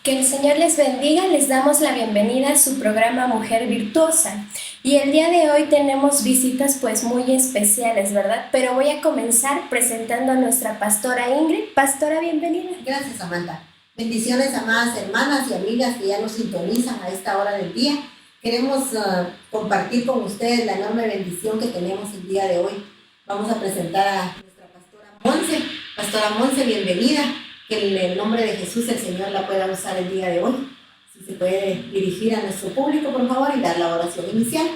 Que el Señor les bendiga, les damos la bienvenida a su programa Mujer Virtuosa. Y el día de hoy tenemos visitas pues muy especiales, ¿verdad? Pero voy a comenzar presentando a nuestra pastora Ingrid. Pastora, bienvenida. Gracias, Samantha. Bendiciones, amadas hermanas y amigas que ya nos sintonizan a esta hora del día. Queremos compartir con ustedes la enorme bendición que tenemos el día de hoy. Vamos a presentar a nuestra pastora Monse. Pastora Monse, bienvenida. Que en el nombre de Jesús el Señor la pueda usar el día de hoy. Si se puede dirigir a nuestro público, por favor, y dar la oración inicial.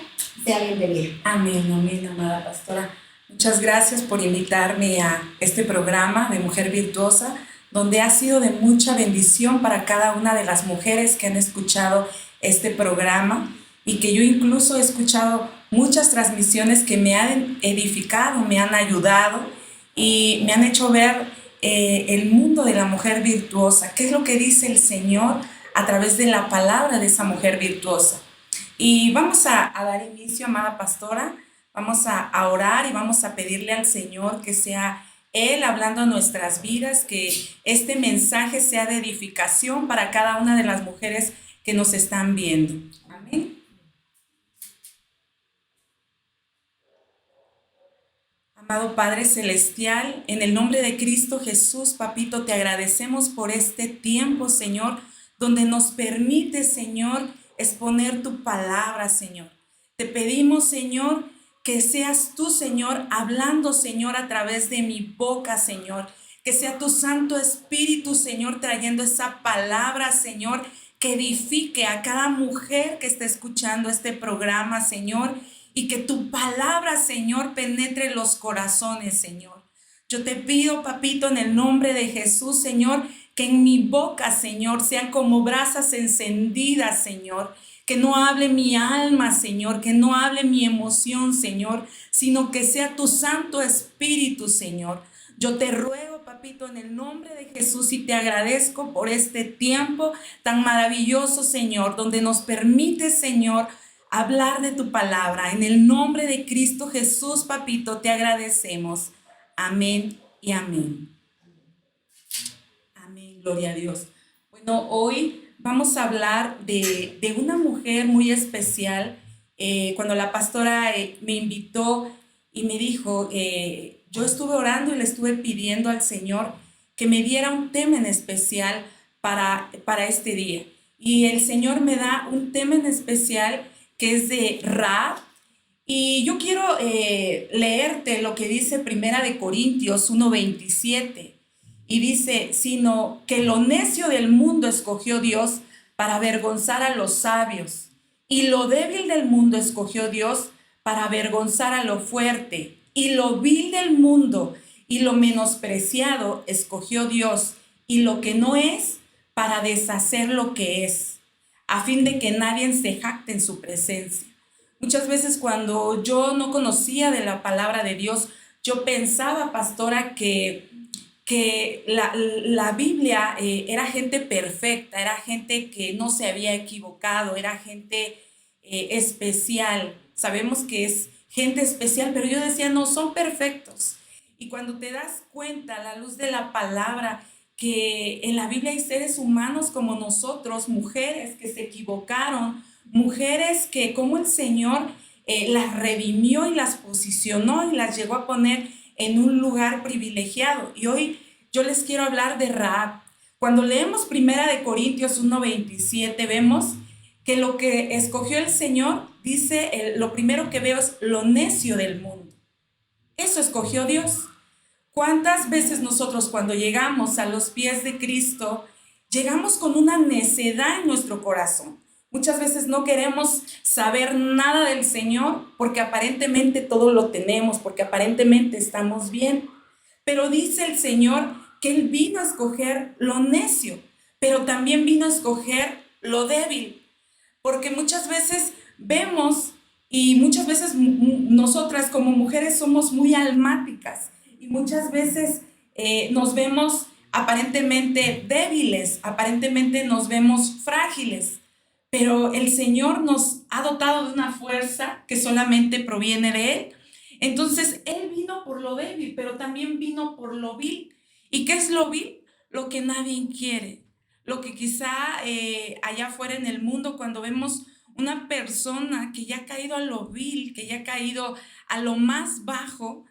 Sea bienvenida. Amén, amén, amada pastora. Muchas gracias por invitarme a este programa de Mujer Virtuosa, donde ha sido de mucha bendición para cada una de las mujeres que han escuchado este programa y que yo incluso he escuchado muchas transmisiones que me han edificado, me han ayudado y me han hecho ver el mundo de la mujer virtuosa, qué es lo que dice el Señor a través de la palabra de esa mujer virtuosa. Y vamos a dar inicio, amada pastora, vamos a orar y vamos a pedirle al Señor que sea Él hablando a nuestras vidas, que este mensaje sea de edificación para cada una de las mujeres que nos están viendo. Amén. Amado Padre Celestial, en el nombre de Cristo Jesús, Papito, te agradecemos por este tiempo, Señor, donde nos permite, Señor, exponer tu palabra, Señor. Te pedimos, Señor, que seas tú, Señor, hablando, Señor, a través de mi boca, Señor. Que sea tu Santo Espíritu, Señor, trayendo esa palabra, Señor, que edifique a cada mujer que está escuchando este programa, Señor, y que tu palabra, Señor, penetre los corazones, Señor. Yo te pido, papito, en el nombre de Jesús, Señor, que en mi boca, Señor, sean como brasas encendidas, Señor. Que no hable mi alma, Señor, que no hable mi emoción, Señor, sino que sea tu Santo Espíritu, Señor. Yo te ruego, papito, en el nombre de Jesús y te agradezco por este tiempo tan maravilloso, Señor, donde nos permite, Señor, hablar de tu palabra. En el nombre de Cristo Jesús, papito, te agradecemos. Amén y amén. Amén, gloria a Dios. Bueno, hoy vamos a hablar de una mujer muy especial. Cuando la pastora me invitó y me dijo, yo estuve orando y le estuve pidiendo al Señor que me diera un tema en especial para este día. Y el Señor me da un tema en especial que es de Rahab. Y yo quiero leerte lo que dice Primera de Corintios 1:27. Y dice, sino que lo necio del mundo escogió Dios para avergonzar a los sabios. Y lo débil del mundo escogió Dios para avergonzar a lo fuerte. Y lo vil del mundo y lo menospreciado escogió Dios. Y lo que no es para deshacer lo que es, a fin de que nadie se jacte en su presencia. Muchas veces cuando yo no conocía de la palabra de Dios, yo pensaba, pastora, que la Biblia era gente perfecta, era gente que no se había equivocado, era gente especial. Sabemos que es gente especial, pero yo decía, no, son perfectos. Y cuando te das cuenta a la luz de la palabra que en la Biblia hay seres humanos como nosotros, mujeres que se equivocaron, mujeres que como el Señor las redimió y las posicionó y las llegó a poner en un lugar privilegiado. Y hoy yo les quiero hablar de Rahab. Cuando leemos Primera de Corintios 1:27, vemos que lo que escogió el Señor, dice, lo primero que veo es lo necio del mundo. Eso escogió Dios. ¿Cuántas veces nosotros cuando llegamos a los pies de Cristo, llegamos con una necedad en nuestro corazón? Muchas veces no queremos saber nada del Señor porque aparentemente todo lo tenemos, porque aparentemente estamos bien. Pero dice el Señor que Él vino a escoger lo necio, pero también vino a escoger lo débil. Porque muchas veces vemos y muchas veces nosotras como mujeres somos muy almáticas y muchas veces nos vemos aparentemente débiles, aparentemente nos vemos frágiles, pero el Señor nos ha dotado de una fuerza que solamente proviene de Él. Entonces, Él vino por lo débil, pero también vino por lo vil. ¿Y qué es lo vil? Lo que nadie quiere, lo que quizá allá afuera en el mundo, cuando vemos una persona que ya ha caído a lo vil, que ya ha caído a lo más bajo,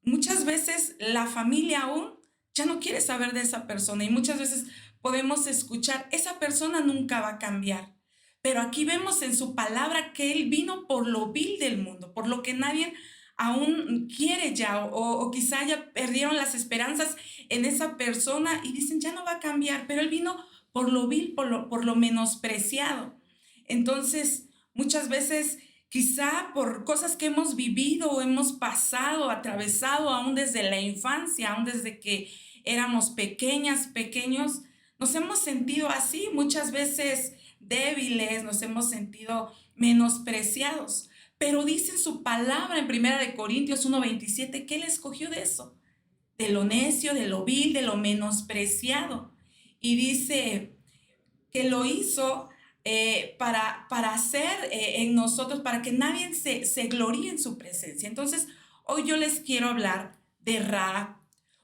muchas veces la familia aún ya no quiere saber de esa persona y muchas veces podemos escuchar, esa persona nunca va a cambiar. Pero aquí vemos en su palabra que Él vino por lo vil del mundo, por lo que nadie aún quiere ya, o quizá ya perdieron las esperanzas en esa persona y dicen, ya no va a cambiar, pero Él vino por lo vil, por lo menospreciado. Entonces, muchas veces, quizá por cosas que hemos vivido o hemos pasado, atravesado aún desde la infancia, aún desde que éramos pequeñas, pequeños, nos hemos sentido así, muchas veces débiles, nos hemos sentido menospreciados. Pero dice en su palabra en 1 Corintios 1:27 que Él escogió de eso, de lo necio, de lo vil, de lo menospreciado. Y dice que lo hizo para hacer en nosotros, para que nadie se gloríe en su presencia. Entonces, hoy yo les quiero hablar de Rahab,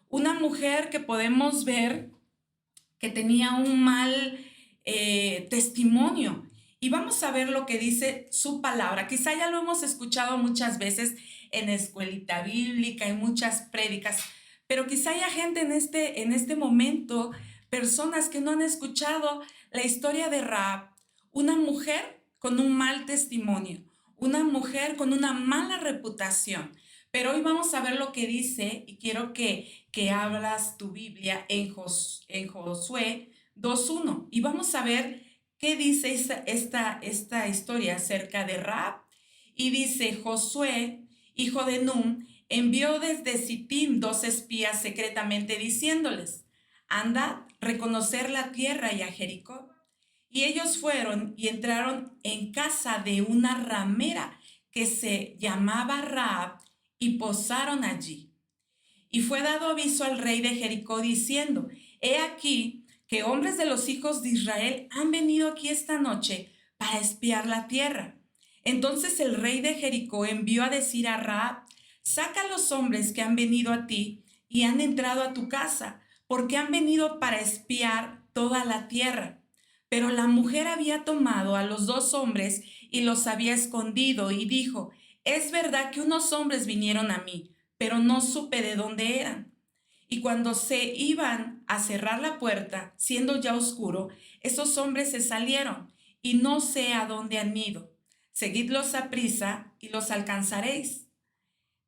una mujer que podemos ver que tenía un mal testimonio. Y vamos a ver lo que dice su palabra. Quizá ya lo hemos escuchado muchas veces en escuelita bíblica, en muchas prédicas, pero quizá haya gente en este momento, personas que no han escuchado la historia de Rahab, una mujer con un mal testimonio, una mujer con una mala reputación. Pero hoy vamos a ver lo que dice, y quiero que abras tu Biblia en Josué 2:1, y vamos a ver qué dice esta historia acerca de Rahab. Y dice: Josué, hijo de Nun, envió desde Sittim 2 espías secretamente diciéndoles: andad, reconocer la tierra y a Jericó. Y ellos fueron y entraron en casa de una ramera que se llamaba Rahab y posaron allí. Y fue dado aviso al rey de Jericó diciendo: he aquí que hombres de los hijos de Israel han venido aquí esta noche para espiar la tierra. Entonces el rey de Jericó envió a decir a Rahab: saca a los hombres que han venido a ti y han entrado a tu casa, porque han venido para espiar toda la tierra. Pero la mujer había tomado a los 2 hombres y los había escondido y dijo: es verdad que unos hombres vinieron a mí, pero no supe de dónde eran. Y cuando se iban a cerrar la puerta, siendo ya oscuro, esos hombres se salieron, y no sé a dónde han ido. Seguidlos aprisa y los alcanzaréis.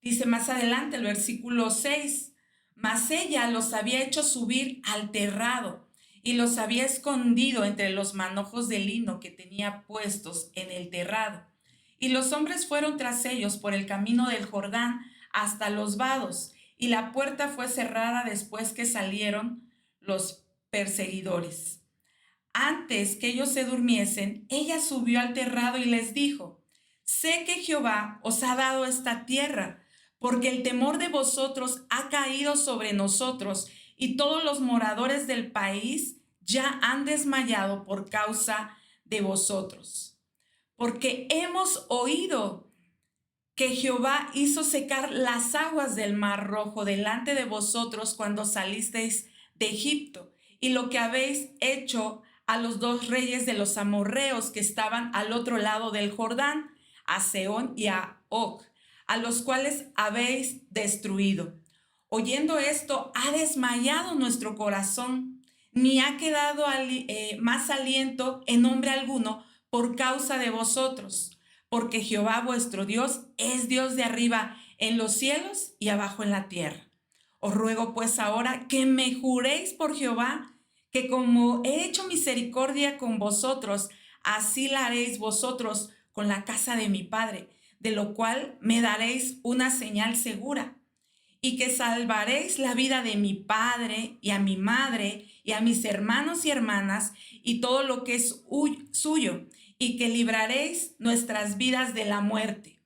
Dice más adelante el versículo 6, mas ella los había hecho subir al terrado y los había escondido entre los manojos de lino que tenía puestos en el terrado. Y los hombres fueron tras ellos por el camino del Jordán hasta los vados, y la puerta fue cerrada después que salieron los perseguidores. Antes que ellos se durmiesen, ella subió al terrado y les dijo: sé que Jehová os ha dado esta tierra, porque el temor de vosotros ha caído sobre nosotros, y todos los moradores del país ya han desmayado por causa de vosotros. Porque hemos oído que Jehová hizo secar las aguas del Mar Rojo delante de vosotros cuando salisteis de Egipto, y lo que habéis hecho a los 2 reyes de los amorreos que estaban al otro lado del Jordán, a Sehón y a Og, a los cuales habéis destruido. Oyendo esto, ha desmayado nuestro corazón, ni ha quedado más aliento en hombre alguno por causa de vosotros. Porque Jehová vuestro Dios es Dios de arriba en los cielos y abajo en la tierra. Os ruego pues ahora que me juréis por Jehová, que como he hecho misericordia con vosotros, así la haréis vosotros con la casa de mi padre, de lo cual me daréis una señal segura, y que salvaréis la vida de mi padre y a mi madre y a mis hermanos y hermanas y todo lo que es suyo, y que libraréis nuestras vidas de la muerte.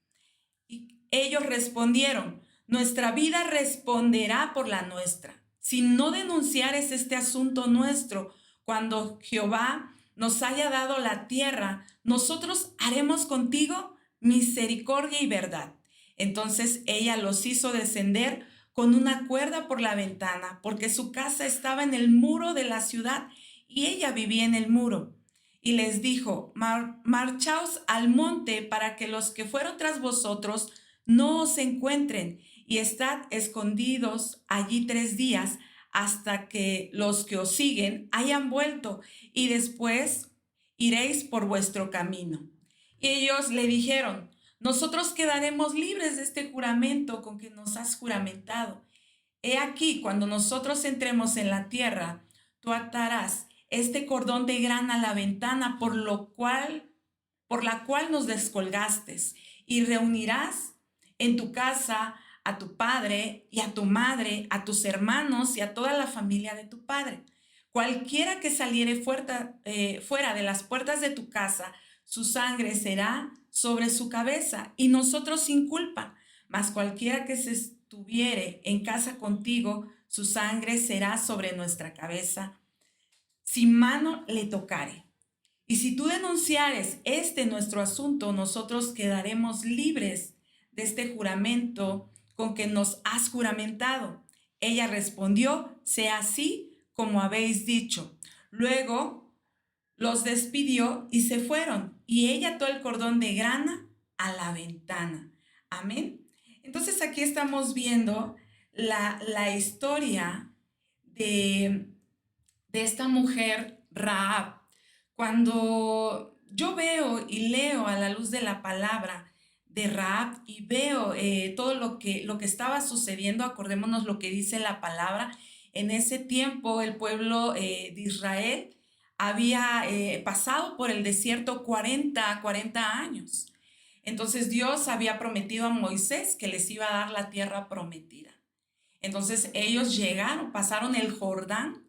Y ellos respondieron: nuestra vida responderá por la nuestra, si no denunciares este asunto nuestro. Cuando Jehová nos haya dado la tierra, nosotros haremos contigo misericordia y verdad. Entonces ella los hizo descender con una cuerda por la ventana, porque su casa estaba en el muro de la ciudad, y ella vivía en el muro. Y les dijo, marchaos al monte para que los que fueron tras vosotros no os encuentren, y estad escondidos allí 3 días hasta que los que os siguen hayan vuelto, y después iréis por vuestro camino. Y ellos le dijeron, nosotros quedaremos libres de este juramento con que nos has juramentado. He aquí, cuando nosotros entremos en la tierra, tú atarás este cordón de grana a la ventana por la cual nos descolgaste, y reunirás en tu casa a tu padre y a tu madre, a tus hermanos y a toda la familia de tu padre. Cualquiera que saliere fuera de las puertas de tu casa, su sangre será sobre su cabeza, y nosotros sin culpa. Mas cualquiera que se estuviere en casa contigo, su sangre será sobre nuestra cabeza, si mano le tocare. Y si tú denunciares nuestro asunto, nosotros quedaremos libres de este juramento con que nos has juramentado. Ella respondió, sea así como habéis dicho. Luego los despidió y se fueron, y ella ató el cordón de grana a la ventana. Amén. Entonces aquí estamos viendo la historia de esta mujer Rahab. Cuando yo veo y leo a la luz de la palabra de Rahab y veo todo lo que estaba sucediendo, acordémonos lo que dice la palabra. En ese tiempo el pueblo de Israel había pasado por el desierto 40 años. Entonces Dios había prometido a Moisés que les iba a dar la tierra prometida. Entonces ellos llegaron, pasaron el Jordán,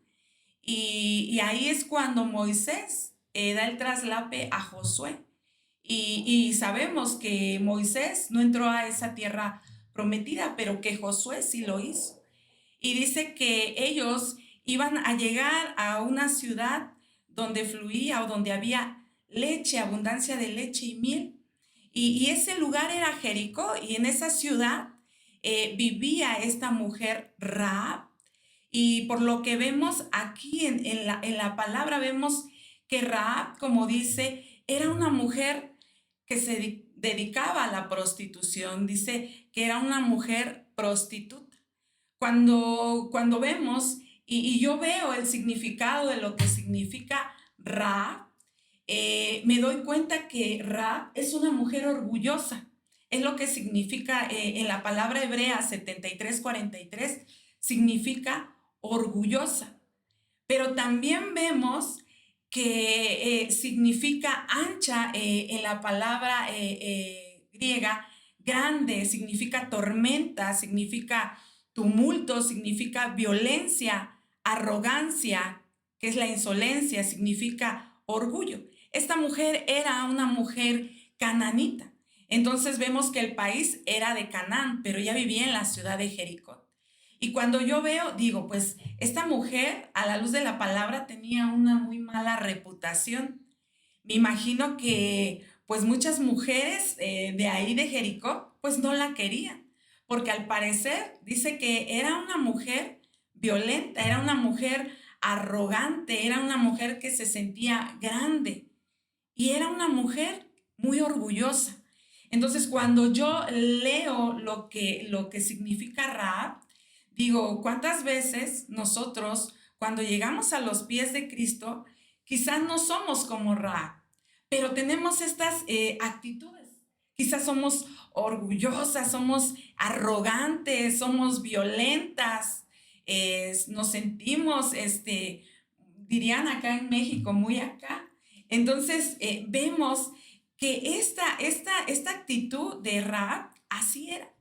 y ahí es cuando Moisés da el traslape a Josué. Y sabemos que Moisés no entró a esa tierra prometida, pero que Josué sí lo hizo. Y dice que ellos iban a llegar a una ciudad donde fluía o donde había leche, abundancia de leche y miel. Y ese lugar era Jericó, y en esa ciudad vivía esta mujer Rahab. Y por lo que vemos aquí en la palabra, vemos que Rahab, como dice, era una mujer que se dedicaba a la prostitución. Dice que era una mujer prostituta. Cuando vemos, y yo veo el significado de lo que significa Rahab, me doy cuenta que Rahab es una mujer orgullosa. Es lo que significa en la palabra hebrea 73:43, significa orgullosa. Pero también vemos que significa ancha en la palabra griega, grande, significa tormenta, significa tumulto, significa violencia, arrogancia, que es la insolencia, significa orgullo. Esta mujer era una mujer cananita. Entonces vemos que el país era de Canaán, pero ella vivía en la ciudad de Jericó. Y cuando yo veo, digo, pues esta mujer, a la luz de la palabra, tenía una muy mala reputación. Me imagino que pues muchas mujeres de ahí de Jericó, pues no la querían, porque al parecer dice que era una mujer violenta, era una mujer arrogante, era una mujer que se sentía grande y era una mujer muy orgullosa. Entonces, cuando yo leo lo que significa Rahab, digo, ¿cuántas veces nosotros, cuando llegamos a los pies de Cristo, quizás no somos como Rahab, pero tenemos estas actitudes? Quizás somos orgullosas, somos arrogantes, somos violentas, nos sentimos, dirían acá en México, muy acá. Entonces, vemos que esta actitud de Rahab así era.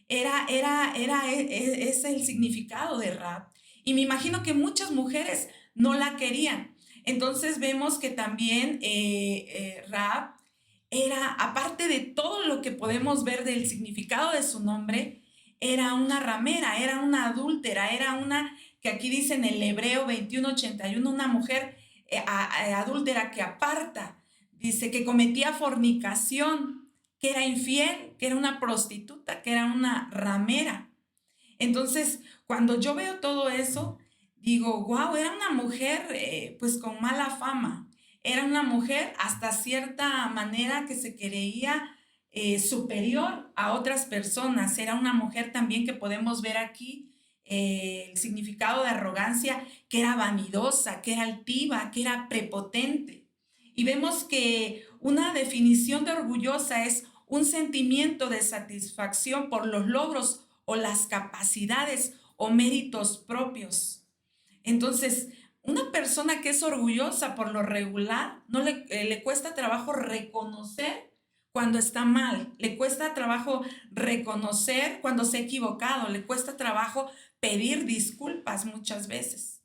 Es el significado de Rahab. Y me imagino que muchas mujeres no la querían. Entonces vemos que también Rahab era, aparte de todo lo que podemos ver del significado de su nombre, era una ramera, era una adúltera, era una, que aquí dice en el Hebreo 21:81, una mujer adúltera que aparta, dice que cometía fornicación, que era infiel, que era una prostituta, que era una ramera. Entonces, cuando yo veo todo eso, digo, wow, era una mujer pues con mala fama. Era una mujer hasta cierta manera que se creía superior a otras personas. Era una mujer también que podemos ver aquí el significado de arrogancia, que era vanidosa, que era altiva, que era prepotente. Y vemos que una definición de orgullosa es un sentimiento de satisfacción por los logros o las capacidades o méritos propios. Entonces, una persona que es orgullosa por lo regular, no le cuesta trabajo reconocer cuando está mal, le cuesta trabajo reconocer cuando se ha equivocado, le cuesta trabajo pedir disculpas muchas veces.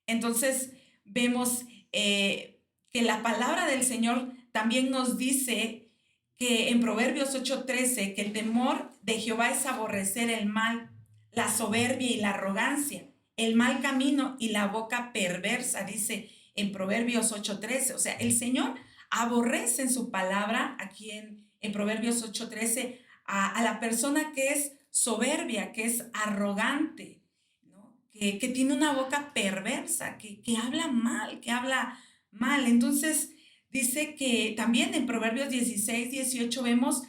Entonces, vemos que la palabra del Señor también nos dice que en Proverbios 8:13, que el temor de Jehová es aborrecer el mal, la soberbia y la arrogancia, el mal camino y la boca perversa, dice en Proverbios 8:13. O sea, el Señor aborrece en su palabra, aquí en Proverbios 8:13, a la persona que es soberbia, que es arrogante, ¿no? Que tiene una boca perversa, que habla mal, que habla mal. Entonces, dice que también en Proverbios 16:18 vemos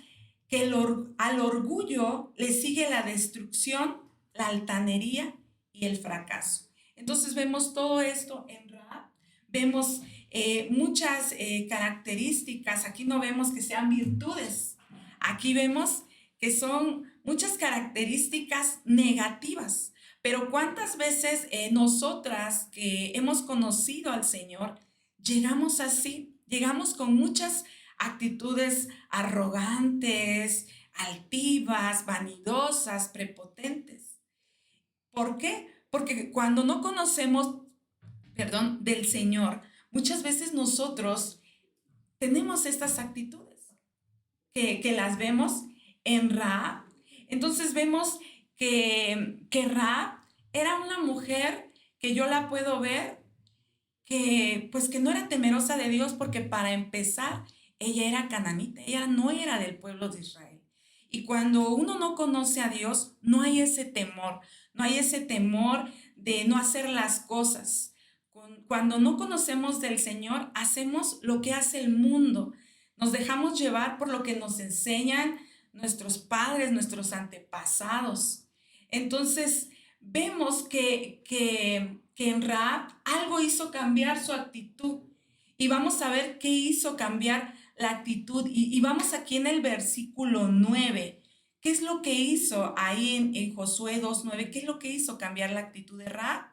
que al orgullo le sigue la destrucción, la altanería y el fracaso. Entonces vemos todo esto en Rahab, vemos muchas características, aquí no vemos que sean virtudes, aquí vemos que son muchas características negativas, pero ¿cuántas veces nosotras que hemos conocido al Señor llegamos así? Llegamos con muchas actitudes arrogantes, altivas, vanidosas, prepotentes. ¿Por qué? Porque cuando no conocemos, del Señor, muchas veces nosotros tenemos estas actitudes que las vemos en Rahab. Entonces vemos que Rahab era una mujer que yo la puedo ver que pues que no era temerosa de Dios, porque para empezar ella era cananita, ella no era del pueblo de Israel. Y cuando uno no conoce a Dios, no hay ese temor, no hay ese temor de no hacer las cosas. Cuando no conocemos del Señor, hacemos lo que hace el mundo. Nos dejamos llevar por lo que nos enseñan nuestros padres, nuestros antepasados. Entonces, vemos que en Rahab algo hizo cambiar su actitud. Y vamos a ver qué hizo cambiar la actitud. Y vamos aquí en el versículo 9. ¿Qué es lo que hizo ahí en Josué 2:9? ¿Qué es lo que hizo cambiar la actitud de Rahab?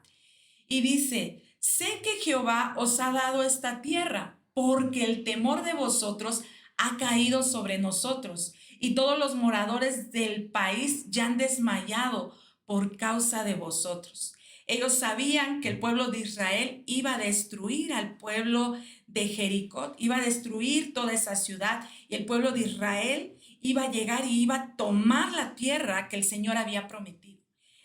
Y dice, sé que Jehová os ha dado esta tierra, porque el temor de vosotros ha caído sobre nosotros, y todos los moradores del país ya han desmayado por causa de vosotros. Ellos sabían que el pueblo de Israel iba a destruir al pueblo de Jericó, iba a destruir toda esa ciudad, y el pueblo de Israel iba a llegar y iba a tomar la tierra que el Señor había prometido.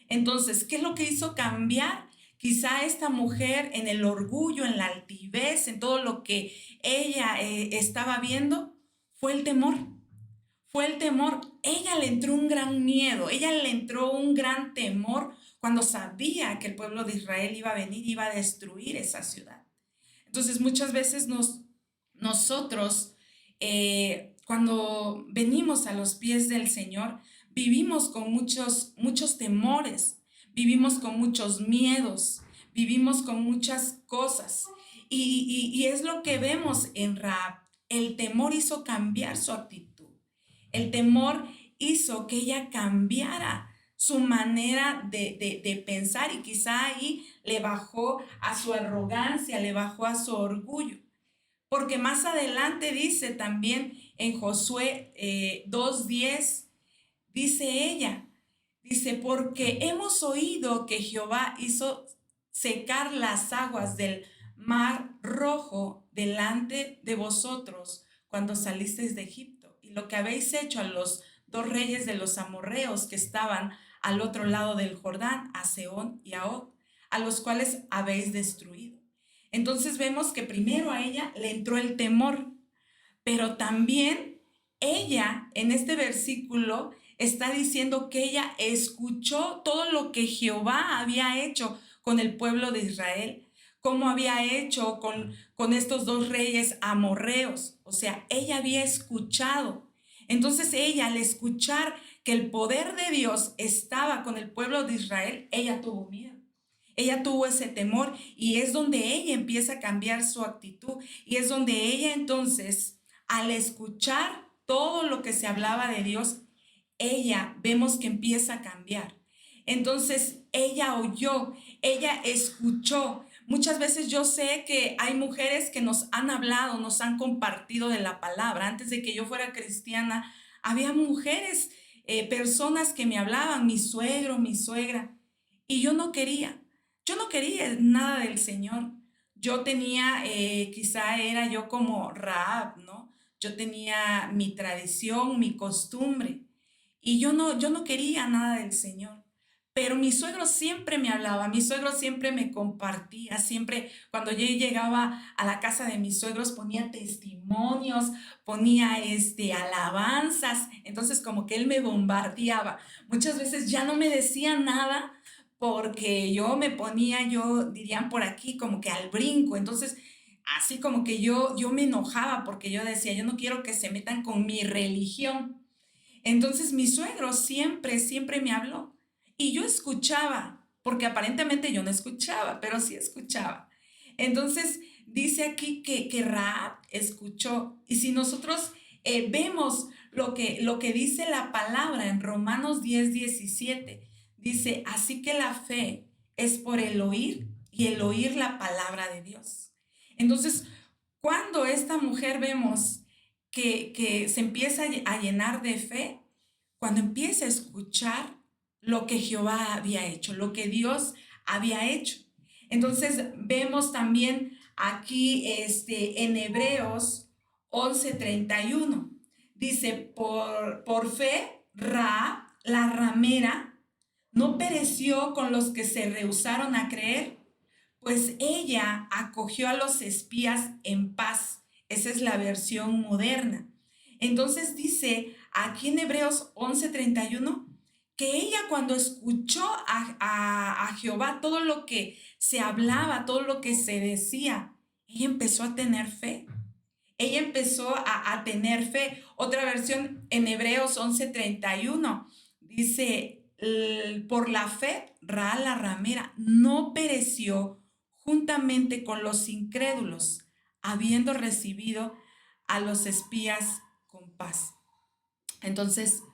Entonces, ¿qué es lo que hizo cambiar? Quizá esta mujer en el orgullo, en la altivez, en todo lo que ella estaba viendo, fue el temor. Fue el temor. Ella le entró un gran miedo, ella le entró un gran temor cuando sabía que el pueblo de Israel iba a venir y iba a destruir esa ciudad. Entonces muchas veces nosotros, cuando venimos a los pies del Señor, vivimos con muchos temores, vivimos con muchos miedos, vivimos con muchas cosas. Y es lo que vemos en Rahab. El temor hizo cambiar su actitud. El temor hizo que ella cambiara su manera de pensar, y quizá ahí le bajó a su arrogancia, le bajó a su orgullo. Porque más adelante dice también en Josué 2:10, dice ella, dice, porque hemos oído que Jehová hizo secar las aguas del mar rojo delante de vosotros cuando salisteis de Egipto, y lo que habéis hecho a los 2 reyes de los amorreos que estaban al otro lado del Jordán, a Sehón y a Og, a los cuales habéis destruido. Entonces vemos que primero a ella le entró el temor, pero también ella en este versículo está diciendo que ella escuchó todo lo que Jehová había hecho con el pueblo de Israel, cómo había hecho con estos dos reyes amorreos. O sea, ella había escuchado. Entonces ella, al escuchar que el poder de Dios estaba con el pueblo de Israel, ella tuvo miedo. Ella tuvo ese temor y es donde ella empieza a cambiar su actitud y es donde ella entonces, al escuchar todo lo que se hablaba de Dios, ella vemos que empieza a cambiar. Entonces ella oyó, ella escuchó. Muchas veces yo sé que hay mujeres que nos han hablado, nos han compartido de la palabra. Antes de que yo fuera cristiana, había mujeres, personas que me hablaban, mi suegro, mi suegra, y yo no quería. Yo no quería nada del Señor. Yo tenía, quizá era yo como Rahab, ¿no? Yo tenía mi tradición, mi costumbre. Y yo no quería nada del Señor. Pero mi suegro siempre me hablaba, mi suegro siempre me compartía, siempre cuando yo llegaba a la casa de mis suegros ponía testimonios, ponía alabanzas, entonces como que él me bombardeaba. Muchas veces ya no me decía nada porque yo me ponía, yo dirían por aquí, como que al brinco, entonces así como que yo me enojaba porque yo decía, yo no quiero que se metan con mi religión. Entonces mi suegro siempre, siempre me habló y yo escuchaba, porque aparentemente yo no escuchaba, pero sí escuchaba. Entonces dice aquí que Rahab escuchó y si nosotros vemos lo que dice la palabra en Romanos 10:17, dice, así que la fe es por el oír y el oír la palabra de Dios. Entonces, cuando esta mujer vemos que se empieza a llenar de fe, cuando empieza a escuchar lo que Jehová había hecho, lo que Dios había hecho. Entonces vemos también aquí en Hebreos 11:31, dice, por fe, Rahab, la ramera, no pereció con los que se rehusaron a creer, pues ella acogió a los espías en paz. Esa es la versión moderna. Entonces dice aquí en Hebreos 11:31 que ella cuando escuchó a Jehová todo lo que se hablaba, todo lo que se decía, ella empezó a tener fe. Ella empezó a tener fe. Otra versión en Hebreos 11:31 dice, por la fe, Rahab la ramera no pereció juntamente con los incrédulos, habiendo recibido a los espías con paz. Entonces,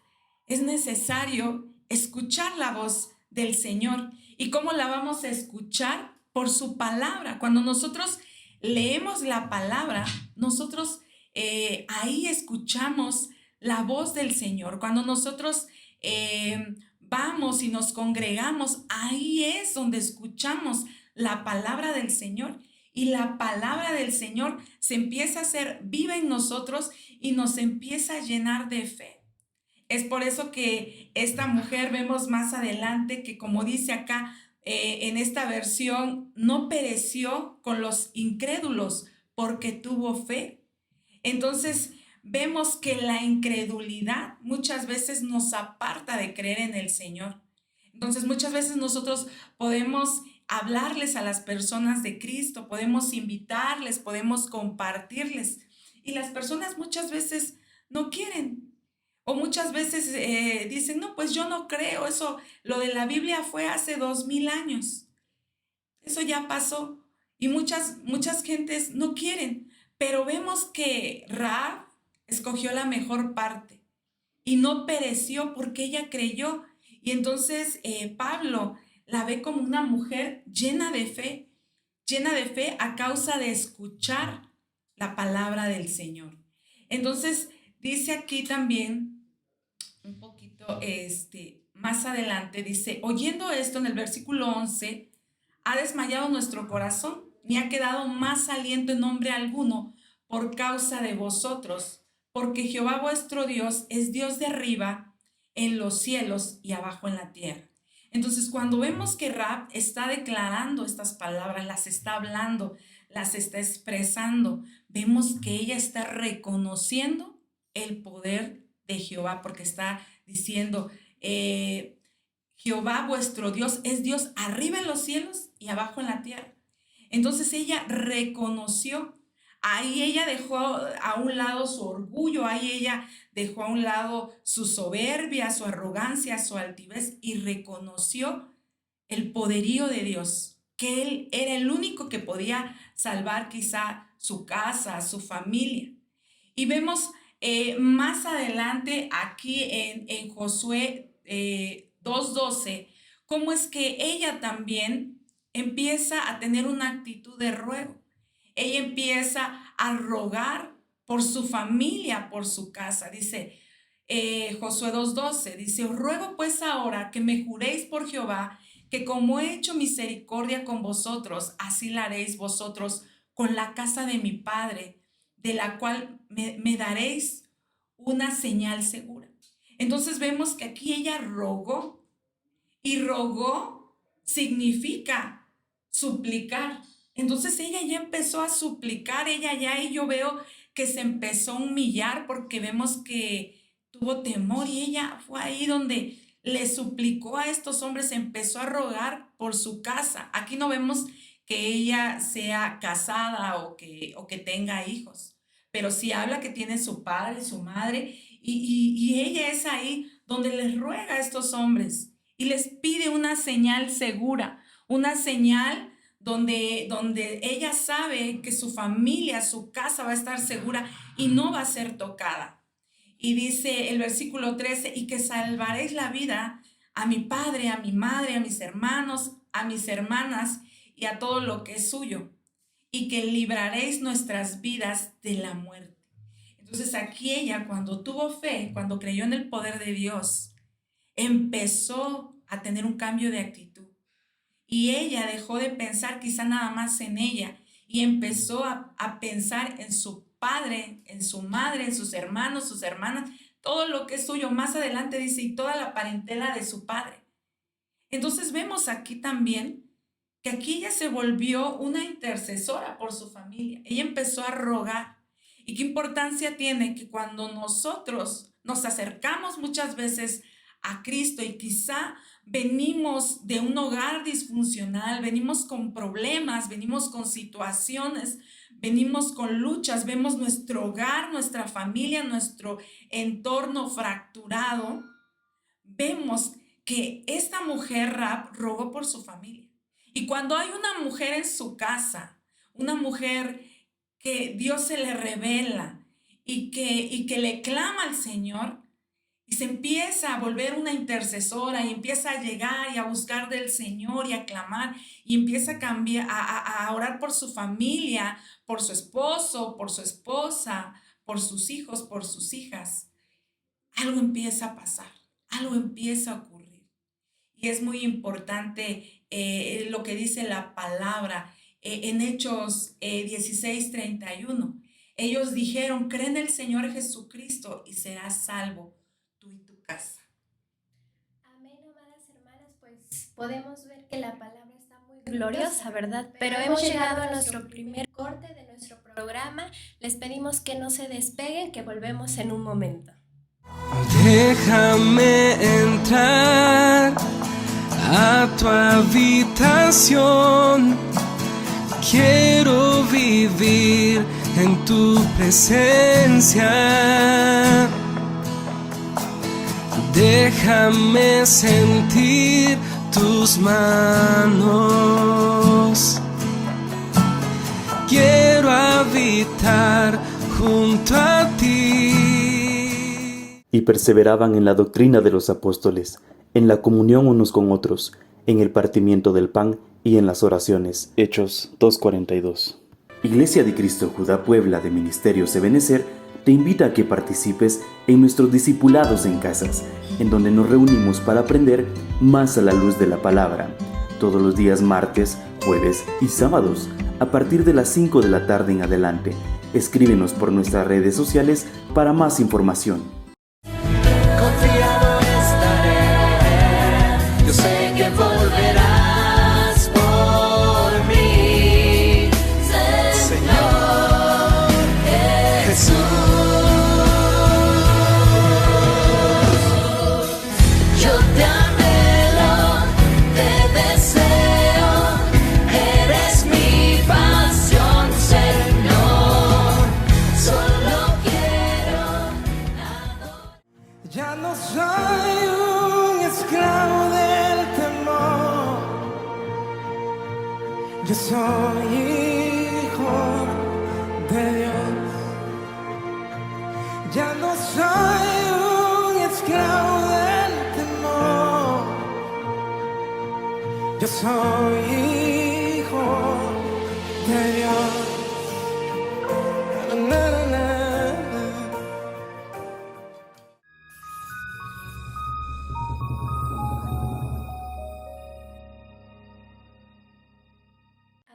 es necesario escuchar la voz del Señor. ¿Y cómo la vamos a escuchar? Por su palabra. Cuando nosotros leemos la palabra, nosotros ahí escuchamos la voz del Señor. Cuando nosotros vamos y nos congregamos, ahí es donde escuchamos la palabra del Señor. Y la palabra del Señor se empieza a hacer viva en nosotros y nos empieza a llenar de fe. Es por eso que esta mujer vemos más adelante que, como dice acá en esta versión, no pereció con los incrédulos porque tuvo fe. Entonces vemos que la incredulidad muchas veces nos aparta de creer en el Señor. Entonces muchas veces nosotros podemos hablarles a las personas de Cristo, podemos invitarles, podemos compartirles y las personas muchas veces no quieren. O muchas veces dicen, no, pues yo no creo, eso, lo de la Biblia fue hace 2000 años, eso ya pasó y muchas gentes no quieren, pero vemos que Rahab escogió la mejor parte y no pereció porque ella creyó y entonces Pablo la ve como una mujer llena de fe a causa de escuchar la palabra del Señor. Entonces dice aquí también un poquito más adelante, dice, oyendo esto en el versículo 11, ha desmayado nuestro corazón, ni ha quedado más aliento en hombre alguno por causa de vosotros, porque Jehová vuestro Dios es Dios de arriba en los cielos y abajo en la tierra. Entonces, cuando vemos que Rahab está declarando estas palabras, las está hablando, las está expresando, vemos que ella está reconociendo el poder de Jehová, porque está diciendo, Jehová vuestro Dios es Dios arriba en los cielos y abajo en la tierra. Entonces ella reconoció, ahí ella dejó a un lado su orgullo, ahí ella dejó a un lado su soberbia, su arrogancia, su altivez y reconoció el poderío de Dios, que Él era el único que podía salvar quizá su casa, su familia. Y vemos más adelante aquí en Josué 2:12, cómo es que ella también empieza a tener una actitud de ruego. Ella empieza a rogar por su familia, por su casa. Dice Josué 2:12, dice: os ruego pues ahora que me juréis por Jehová, que como he hecho misericordia con vosotros, así la haréis vosotros con la casa de mi padre, de la cual me daréis una señal segura. Entonces vemos que aquí ella rogó, y rogó significa suplicar. Entonces ella ya empezó a suplicar, y yo veo que se empezó a humillar porque vemos que tuvo temor, y ella fue ahí donde le suplicó a estos hombres, empezó a rogar por su casa. Aquí no vemos que ella sea casada o que tenga hijos, pero sí habla que tiene su padre, su madre, y ella es ahí donde les ruega a estos hombres y les pide una señal segura, una señal donde ella sabe que su familia, su casa va a estar segura y no va a ser tocada. Y dice el versículo 13, y que salvaréis la vida a mi padre, a mi madre, a mis hermanos, a mis hermanas y a todo lo que es suyo, y que libraréis nuestras vidas de la muerte. Entonces aquí ella, cuando tuvo fe, cuando creyó en el poder de Dios, empezó a tener un cambio de actitud. Y ella dejó de pensar quizá nada más en ella y empezó a pensar en su padre, en su madre, en sus hermanos, sus hermanas, todo lo que es suyo. Más adelante dice, y toda la parentela de su padre. Entonces vemos aquí también que aquí ella se volvió una intercesora por su familia. Ella empezó a rogar. ¿Y qué importancia tiene que cuando nosotros nos acercamos muchas veces a Cristo y quizá venimos de un hogar disfuncional, venimos con problemas, venimos con situaciones, venimos con luchas, vemos nuestro hogar, nuestra familia, nuestro entorno fracturado, vemos que esta mujer Rahab rogó por su familia. Y cuando hay una mujer en su casa, una mujer que Dios se le revela y que le clama al Señor, y se empieza a volver una intercesora y empieza a llegar y a buscar del Señor y a clamar y empieza a cambiar, a orar por su familia, por su esposo, por su esposa, por sus hijos, por sus hijas. Algo empieza a pasar, algo empieza a ocurrir. Y es muy importante lo que dice la palabra en Hechos 16:31. Ellos dijeron: cree en el Señor Jesucristo y serás salvo tú y tu casa. Amén, amadas hermanas, pues podemos ver que la palabra está muy gloriosa, ¿verdad? Pero hemos llegado a nuestro primer corte de nuestro programa. Les pedimos que no se despeguen, que volvemos en un momento. Déjame entrar a tu habitación. Quiero vivir en tu presencia. Déjame sentir tus manos. Quiero habitar junto a ti. Y perseveraban en la doctrina de los apóstoles, en la comunión unos con otros, en el partimiento del pan y en las oraciones. Hechos 2:42. Iglesia de Cristo Judá Puebla de Ministerios Ebenezer te invita a que participes en nuestros discipulados en casas, en donde nos reunimos para aprender más a la luz de la palabra, todos los días martes, jueves y sábados, a partir de las 5 de la tarde en adelante. Escríbenos por nuestras redes sociales para más información. Confiado estaré, yo sé que volverás por mí, Señor Jesús. Yo te anhelo soy hijo de Dios. Ya no soy un esclavo del temor. Yo soy hijo de Dios. Na, na, na, na.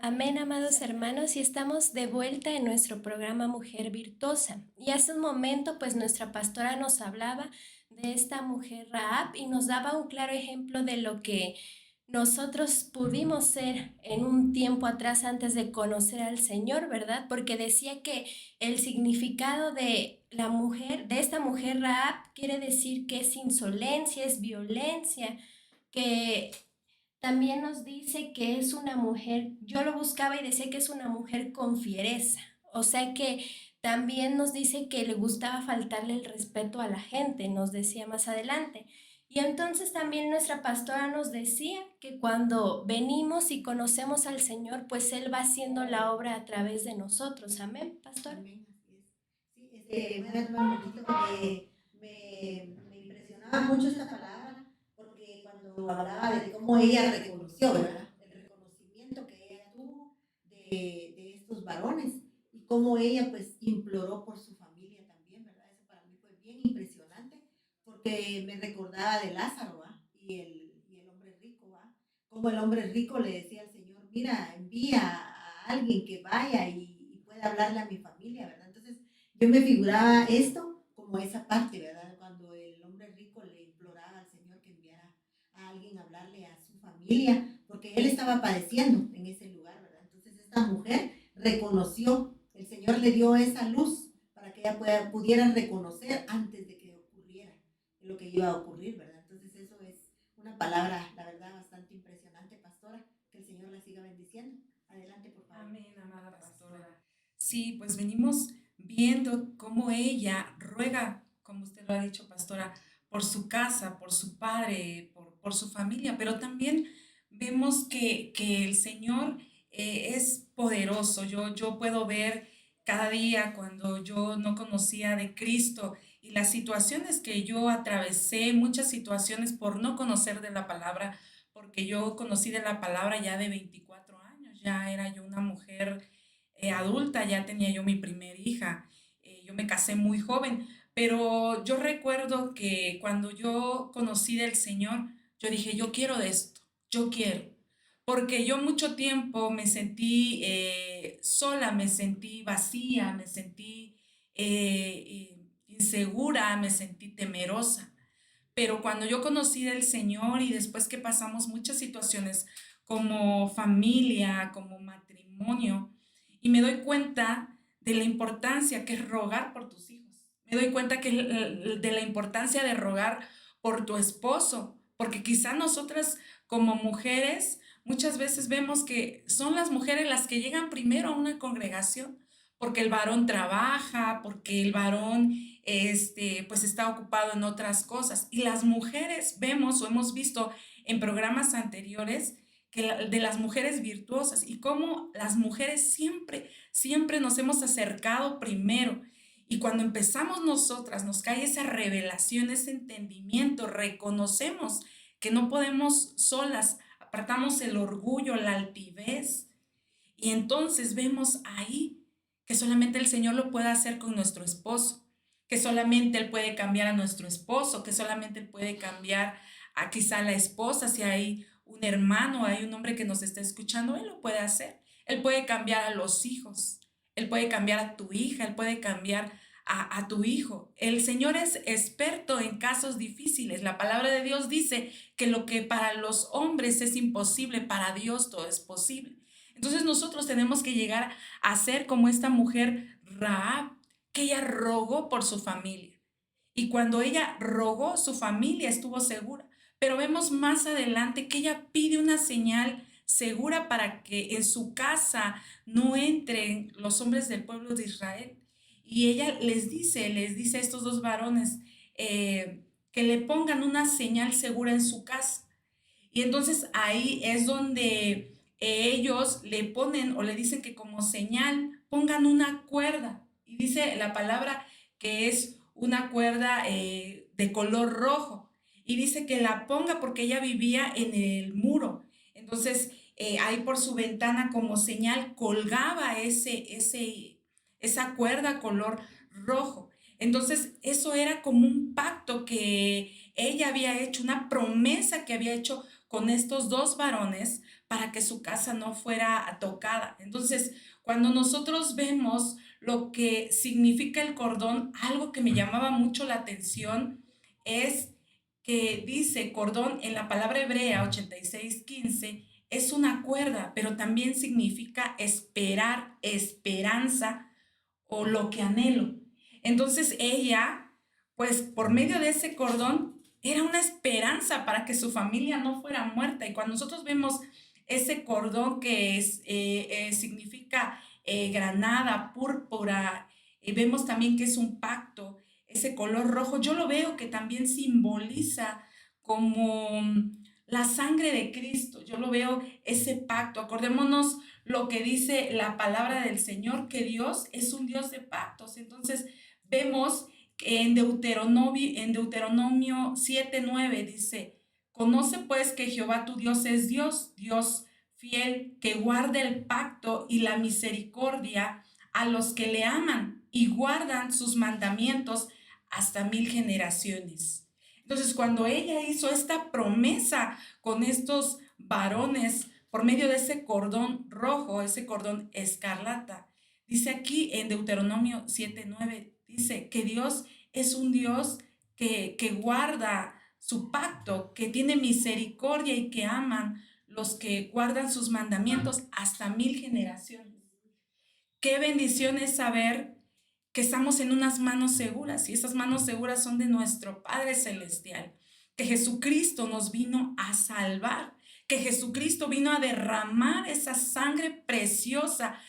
Amén, amados hermanos, y estamos de vuelta en nuestro programa Mujer Virtuosa. Y hace un momento, pues nuestra pastora nos hablaba de esta mujer Rahab y nos daba un claro ejemplo de lo que nosotros pudimos ser en un tiempo atrás antes de conocer al Señor, ¿verdad? Porque decía que el significado de la mujer, de esta mujer Rahab, quiere decir que es insolencia, es violencia, que también nos dice que es una mujer, yo lo buscaba y decía que es una mujer con fiereza, o sea que también nos dice que le gustaba faltarle el respeto a la gente, nos decía más adelante. Y entonces también nuestra pastora nos decía que cuando venimos y conocemos al Señor, pues Él va haciendo la obra a través de nosotros. Amén, pastor. Amén, así es. Sí, voy a tomar un momentito porque me impresionaba mucho esta palabra, porque cuando hablaba de cómo ella reconoció, ¿verdad? El reconocimiento que ella tuvo de estos varones y cómo ella pues imploró por su familia también, ¿verdad? Eso para mí fue bien impresionante porque me recordaba de Lázaro, ¿va? Y el hombre rico, ¿va? Como el hombre rico le decía al Señor, mira, envía a alguien que vaya y pueda hablarle a mi familia, ¿verdad? Entonces yo me figuraba esto como esa parte, ¿verdad? Cuando el hombre rico le imploraba al Señor que enviara a alguien a hablarle a su familia, porque él estaba padeciendo en ese lugar, ¿verdad? Entonces esta mujer reconoció, el Señor le dio esa luz para que ella pudiera reconocer antes de que ocurriera lo que iba a ocurrir, ¿verdad? Entonces eso es una palabra, la verdad, bastante impresionante, pastora, que el Señor la siga bendiciendo. Adelante, por favor. Amén, amada pastora. Sí, pues venimos viendo cómo ella ruega, como usted lo ha dicho, pastora, por su casa, por su padre, por su familia, pero también vemos que el Señor es poderoso. Yo puedo ver cada día cuando yo no conocía de Cristo y las situaciones que yo atravesé, muchas situaciones por no conocer de la palabra, porque yo conocí de la palabra ya de 24 años, ya era yo una mujer adulta, ya tenía yo mi primer hija, yo me casé muy joven, pero yo recuerdo que cuando yo conocí del Señor, yo dije, yo quiero de esto, yo quiero, porque yo mucho tiempo me sentí sola, me sentí vacía, me sentí insegura, me sentí temerosa. Pero cuando yo conocí del Señor y después que pasamos muchas situaciones como familia, como matrimonio, y me doy cuenta de la importancia que es rogar por tus hijos. Me doy cuenta que de la importancia de rogar por tu esposo, porque quizá nosotras como mujeres muchas veces vemos que son las mujeres las que llegan primero a una congregación, porque el varón trabaja, porque el varón pues está ocupado en otras cosas. Y las mujeres vemos o hemos visto en programas anteriores de las mujeres virtuosas y cómo las mujeres siempre nos hemos acercado primero. Y cuando empezamos nosotras, nos cae esa revelación, ese entendimiento, reconocemos que no podemos solas, apartamos el orgullo, la altivez. Y entonces vemos ahí que solamente el Señor lo puede hacer con nuestro esposo, que solamente Él puede cambiar a nuestro esposo, que solamente Él puede cambiar a quizá la esposa, si hay un hermano, hay un hombre que nos está escuchando, Él lo puede hacer. Él puede cambiar a los hijos, Él puede cambiar a tu hija, Él puede cambiar a tu hijo. El Señor es experto en casos difíciles. La palabra de Dios dice que lo que para los hombres es imposible, para Dios todo es posible. Entonces nosotros tenemos que llegar a ser como esta mujer Rahab, que ella rogó por su familia. Y cuando ella rogó, su familia estuvo segura. Pero vemos más adelante que ella pide una señal segura para que en su casa no entren los hombres del pueblo de Israel. Y ella les dice a estos dos varones que le pongan una señal segura en su casa. Y entonces ahí es donde ellos le ponen o le dicen que como señal pongan una cuerda. Y dice la palabra que es una cuerda de color rojo. Y dice que la ponga porque ella vivía en el muro. Entonces, ahí por su ventana como señal colgaba esa cuerda color rojo. Entonces, eso era como un pacto que ella había hecho, una promesa que había hecho con estos dos varones para que su casa no fuera tocada. Entonces, cuando nosotros vemos lo que significa el cordón, algo que me llamaba mucho la atención es que dice cordón en la palabra hebrea 86:15, es una cuerda, pero también significa esperar, esperanza o lo que anhelo. Entonces ella, pues por medio de ese cordón, era una esperanza para que su familia no fuera muerta. Y cuando nosotros vemos ese cordón que significa granada, púrpura, vemos también que es un pacto, ese color rojo, yo lo veo que también simboliza como la sangre de Cristo. Yo lo veo ese pacto. Acordémonos lo que dice la palabra del Señor, que Dios es un Dios de pactos. Entonces vemos que en Deuteronomio 7:9 dice, conoce pues que Jehová tu Dios es Dios, Dios fiel, que guarda el pacto y la misericordia a los que le aman y guardan sus mandamientos hasta 1000 generaciones. Entonces, cuando ella hizo esta promesa con estos varones por medio de ese cordón rojo, ese cordón escarlata, dice aquí en Deuteronomio 7:9, dice que Dios es un Dios que guarda su pacto, que tiene misericordia y que aman los que guardan sus mandamientos hasta 1000 generaciones. Qué bendición es saber que estamos en unas manos seguras, y esas manos seguras son de nuestro Padre Celestial, que Jesucristo nos vino a salvar, que Jesucristo vino a derramar esa sangre preciosa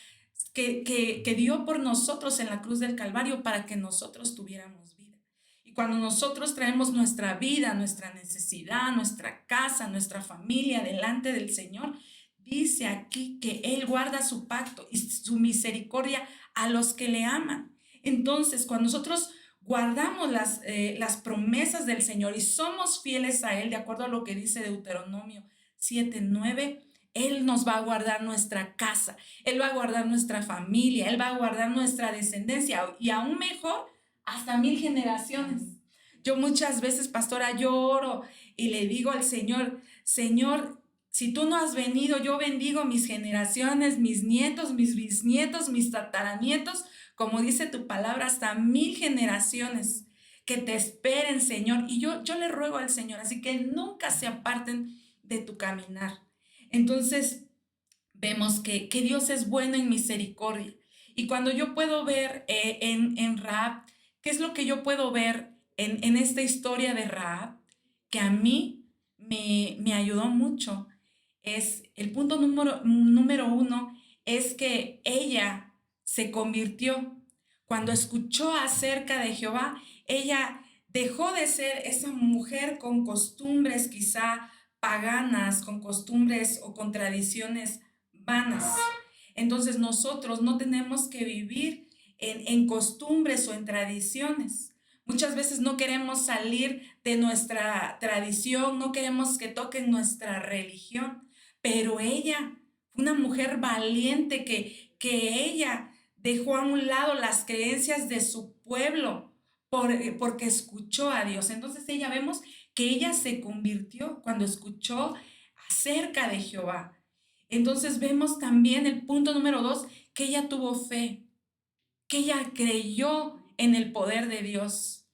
que dio por nosotros en la cruz del Calvario para que nosotros tuviéramos vida. Y cuando nosotros traemos nuestra vida, nuestra necesidad, nuestra casa, nuestra familia delante del Señor, dice aquí que Él guarda su pacto y su misericordia a los que le aman. Entonces, cuando nosotros guardamos las promesas del Señor y somos fieles a Él, de acuerdo a lo que dice Deuteronomio 7:9, Él nos va a guardar nuestra casa, Él va a guardar nuestra familia, Él va a guardar nuestra descendencia y aún mejor, hasta 1000 generaciones. Yo muchas veces, pastora, yo oro y le digo al Señor, Señor, si tú no has venido, yo bendigo mis generaciones, mis nietos, mis bisnietos, mis tataranietos, como dice tu palabra, hasta 1000 generaciones que te esperen, Señor. Y yo le ruego al Señor, así que nunca se aparten de tu caminar. Entonces, vemos que Dios es bueno en misericordia. Y cuando yo puedo ver en Rahab, ¿qué es lo que yo puedo ver en esta historia de Rahab? Que a mí me ayudó mucho. Es el punto número 1, es que ella se convirtió. Cuando escuchó acerca de Jehová, ella dejó de ser esa mujer con costumbres quizá paganas, con costumbres o con tradiciones vanas. Entonces nosotros no tenemos que vivir en costumbres o en tradiciones. Muchas veces no queremos salir de nuestra tradición, no queremos que toquen nuestra religión, pero ella fue una mujer valiente que ella dejó a un lado las creencias de su pueblo porque escuchó a Dios. Entonces vemos que ella se convirtió cuando escuchó acerca de Jehová. Entonces vemos también el punto número 2, que ella tuvo fe, que ella creyó en el poder de Dios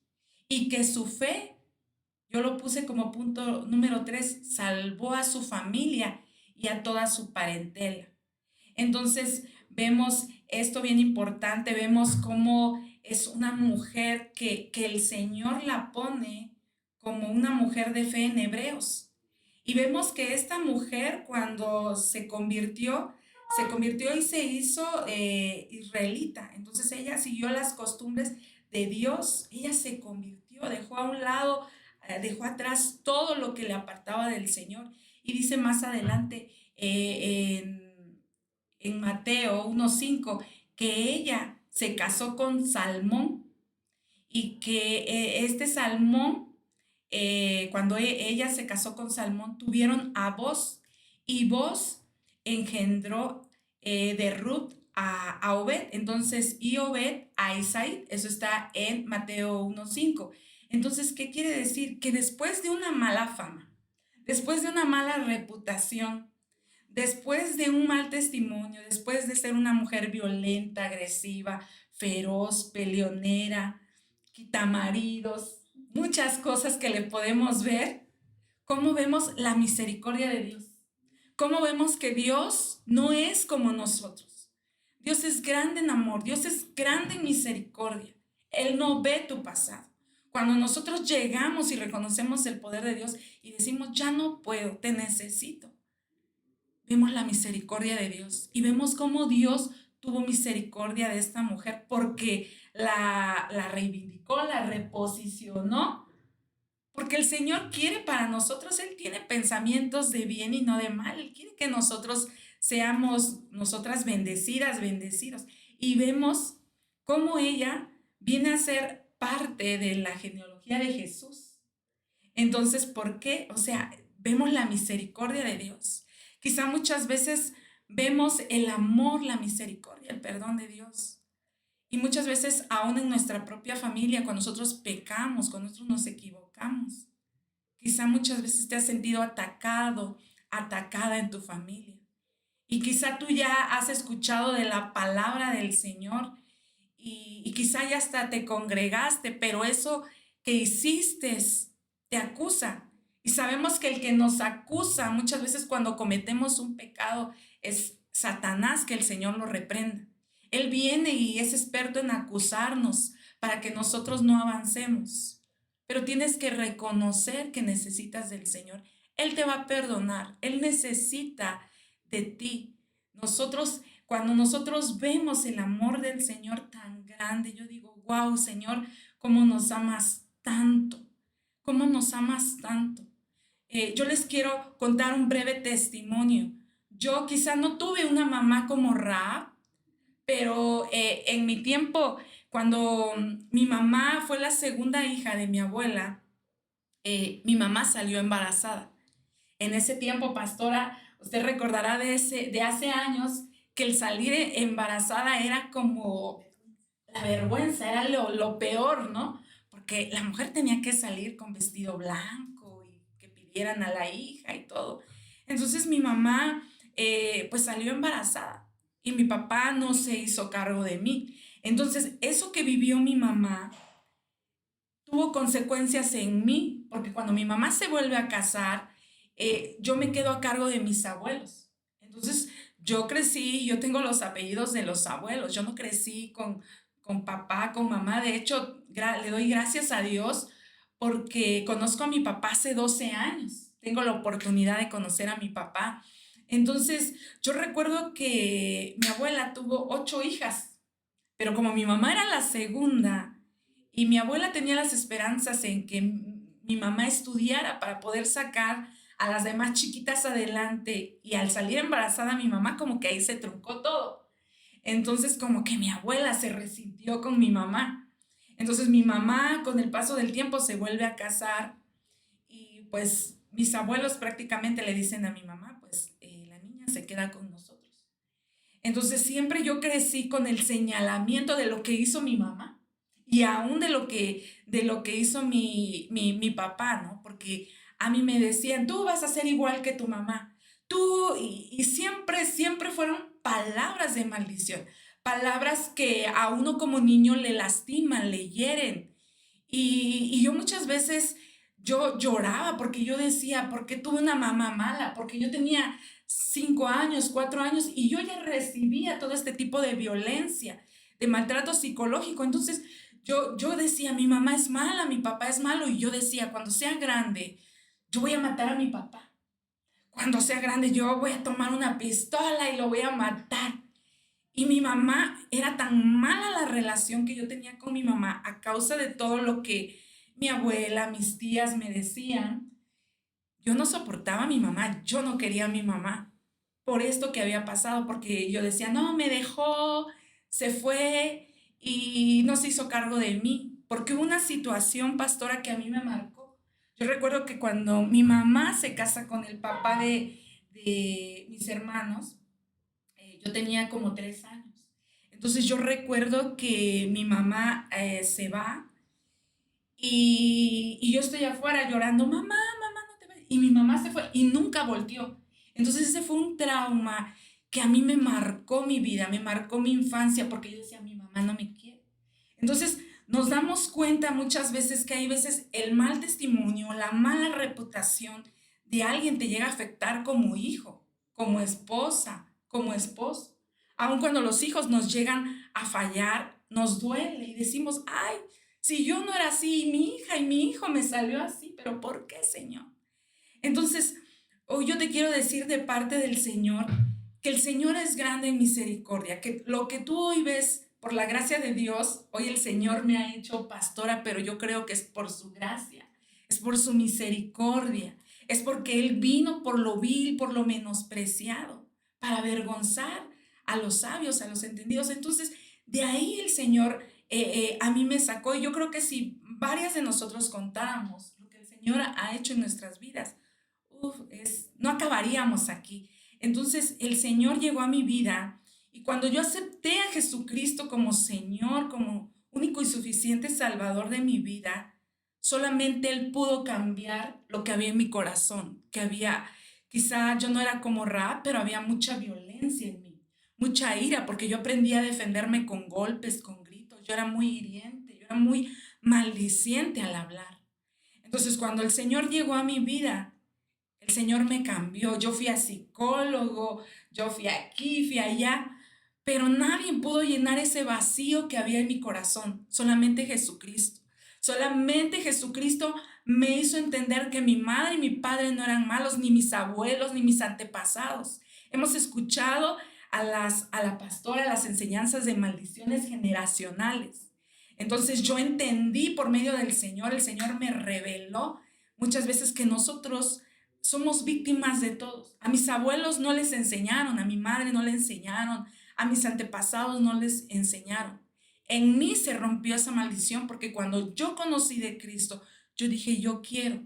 y que su fe, yo lo puse como punto número 3, salvó a su familia y a toda su parentela. Entonces vemos esto bien importante, vemos cómo es una mujer que el Señor la pone como una mujer de fe en Hebreos. Y vemos que esta mujer cuando se convirtió y se hizo israelita. Entonces ella siguió las costumbres de Dios, ella se convirtió, dejó a un lado, dejó atrás todo lo que le apartaba del Señor. Y dice más adelante en Mateo 1:5, que ella se casó con Salmón y que este Salmón, cuando ella se casó con Salmón, tuvieron a Boz, y Boz engendró de Ruth a Obed, entonces, y Obed a Isaí. Eso está en Mateo 1:5. Entonces, ¿qué quiere decir? Que después de una mala fama, después de una mala reputación, después de un mal testimonio, después de ser una mujer violenta, agresiva, feroz, peleonera, quitamaridos, muchas cosas que le podemos ver, ¿cómo vemos la misericordia de Dios? ¿Cómo vemos que Dios no es como nosotros? Dios es grande en amor, Dios es grande en misericordia. Él no ve tu pasado. Cuando nosotros llegamos y reconocemos el poder de Dios y decimos, ya no puedo, te necesito, vemos la misericordia de Dios y vemos cómo Dios tuvo misericordia de esta mujer porque la reivindicó, la reposicionó, porque el Señor quiere para nosotros, Él tiene pensamientos de bien y no de mal. Él quiere que nosotros seamos, nosotras bendecidas, bendecidos. Y vemos cómo ella viene a ser parte de la genealogía de Jesús. Entonces, ¿por qué? O sea, vemos la misericordia de Dios. Quizá muchas veces vemos el amor, la misericordia, el perdón de Dios. Y muchas veces, aún en nuestra propia familia, cuando nosotros pecamos, cuando nosotros nos equivocamos, quizá muchas veces te has sentido atacado, atacada en tu familia. Y quizá tú ya has escuchado de la palabra del Señor y quizá ya hasta te congregaste, pero eso que hiciste te acusa. Y sabemos que el que nos acusa muchas veces cuando cometemos un pecado es Satanás, que el Señor lo reprenda. Él viene y es experto en acusarnos para que nosotros no avancemos. Pero tienes que reconocer que necesitas del Señor. Él te va a perdonar. Él necesita de ti. Cuando nosotros vemos el amor del Señor tan grande, yo digo, wow, Señor, cómo nos amas tanto. Cómo nos amas tanto. Yo les quiero contar un breve testimonio. Yo quizá no tuve una mamá como Rahab, pero en mi tiempo, cuando mi mamá fue la segunda hija de mi abuela, mi mamá salió embarazada. En ese tiempo, pastora, usted recordará de hace años que el salir embarazada era como la vergüenza, era lo peor, ¿no? Porque la mujer tenía que salir con vestido blanco y que pidieran a la hija y todo. Entonces mi mamá pues salió embarazada. Y mi papá no se hizo cargo de mí. Entonces, eso que vivió mi mamá tuvo consecuencias en mí, porque cuando mi mamá se vuelve a casar, yo me quedo a cargo de mis abuelos. Entonces, yo crecí, yo tengo los apellidos de los abuelos. Yo no crecí con papá, con mamá. De hecho, le doy gracias a Dios porque conozco a mi papá hace 12 años. Tengo la oportunidad de conocer a mi papá. Entonces, yo recuerdo que mi abuela tuvo 8 hijas, pero como mi mamá era la segunda y mi abuela tenía las esperanzas en que mi mamá estudiara para poder sacar a las demás chiquitas adelante, y al salir embarazada mi mamá como que ahí se truncó todo. Entonces, como que mi abuela se resintió con mi mamá. Entonces, mi mamá con el paso del tiempo se vuelve a casar y pues mis abuelos prácticamente le dicen a mi mamá, pues la niña se queda con nosotros. Entonces siempre yo crecí con el señalamiento de lo que hizo mi mamá y aún de lo que hizo mi papá, ¿no? Porque a mí me decían, tú vas a ser igual que tu mamá. Y siempre fueron palabras de maldición, palabras que a uno como niño le lastiman, le hieren. Y yo muchas veces yo lloraba porque yo decía, ¿por qué tuve una mamá mala? Porque yo tenía 5 años, 4 años y yo ya recibía todo este tipo de violencia, de maltrato psicológico. Entonces yo decía, mi mamá es mala, mi papá es malo, y yo decía, cuando sea grande, yo voy a matar a mi papá. Cuando sea grande, yo voy a tomar una pistola y lo voy a matar. Y mi mamá, era tan mala la relación que yo tenía con mi mamá a causa de todo lo que mi abuela, mis tías me decían. Yo no soportaba a mi mamá, yo no quería a mi mamá. por esto que había pasado, porque yo decía, no, me dejó, se fue y no se hizo cargo de mí, porque hubo una situación, pastora, que a mí me marcó. Yo recuerdo que cuando mi mamá se casa con el papá de mis hermanos, yo tenía como 3 años. Entonces yo recuerdo que mi mamá se va y yo estoy afuera llorando, mamá, mamá, no te vayas. Y mi mamá se fue y nunca volteó. Entonces ese fue un trauma que a mí me marcó mi vida, me marcó mi infancia, porque yo decía, mi mamá no me quiere. Entonces nos damos cuenta muchas veces que hay veces el mal testimonio, la mala reputación de alguien te llega a afectar como hijo, como esposa, como esposo. Aun cuando los hijos nos llegan a fallar, nos duele y decimos, ay, si yo no era así, mi hija y mi hijo me salió así, pero ¿por qué, Señor? Entonces, hoy yo te quiero decir de parte del Señor que el Señor es grande en misericordia, que lo que tú hoy ves, por la gracia de Dios, hoy el Señor me ha hecho pastora, pero yo creo que es por su gracia, es por su misericordia, es porque Él vino por lo vil, por lo menospreciado, para avergonzar a los sabios, a los entendidos. Entonces, de ahí el Señor a mí me sacó, y yo creo que si varias de nosotros contáramos lo que el Señor ha hecho en nuestras vidas, no acabaríamos aquí. Entonces el Señor llegó a mi vida y cuando yo acepté a Jesucristo como Señor, como único y suficiente Salvador de mi vida, solamente Él pudo cambiar lo que había en mi corazón, que había, quizá yo no era como Rahab, pero había mucha violencia en mí, mucha ira, porque yo aprendí a defenderme con golpes, con gritos, yo era muy hiriente, yo era muy maldiciente al hablar. Entonces cuando el Señor llegó a mi vida, el Señor me cambió. Yo fui a psicólogo, yo fui aquí, fui allá, pero nadie pudo llenar ese vacío que había en mi corazón, solamente Jesucristo. Solamente Jesucristo me hizo entender que mi madre y mi padre no eran malos, ni mis abuelos, ni mis antepasados. Hemos escuchado a la pastora las enseñanzas de maldiciones generacionales. Entonces yo entendí por medio del Señor, el Señor me reveló muchas veces que nosotros somos víctimas de todos. A mis abuelos no les enseñaron, a mi madre no le enseñaron, a mis antepasados no les enseñaron. En mí se rompió esa maldición porque cuando yo conocí de Cristo, yo dije, yo quiero.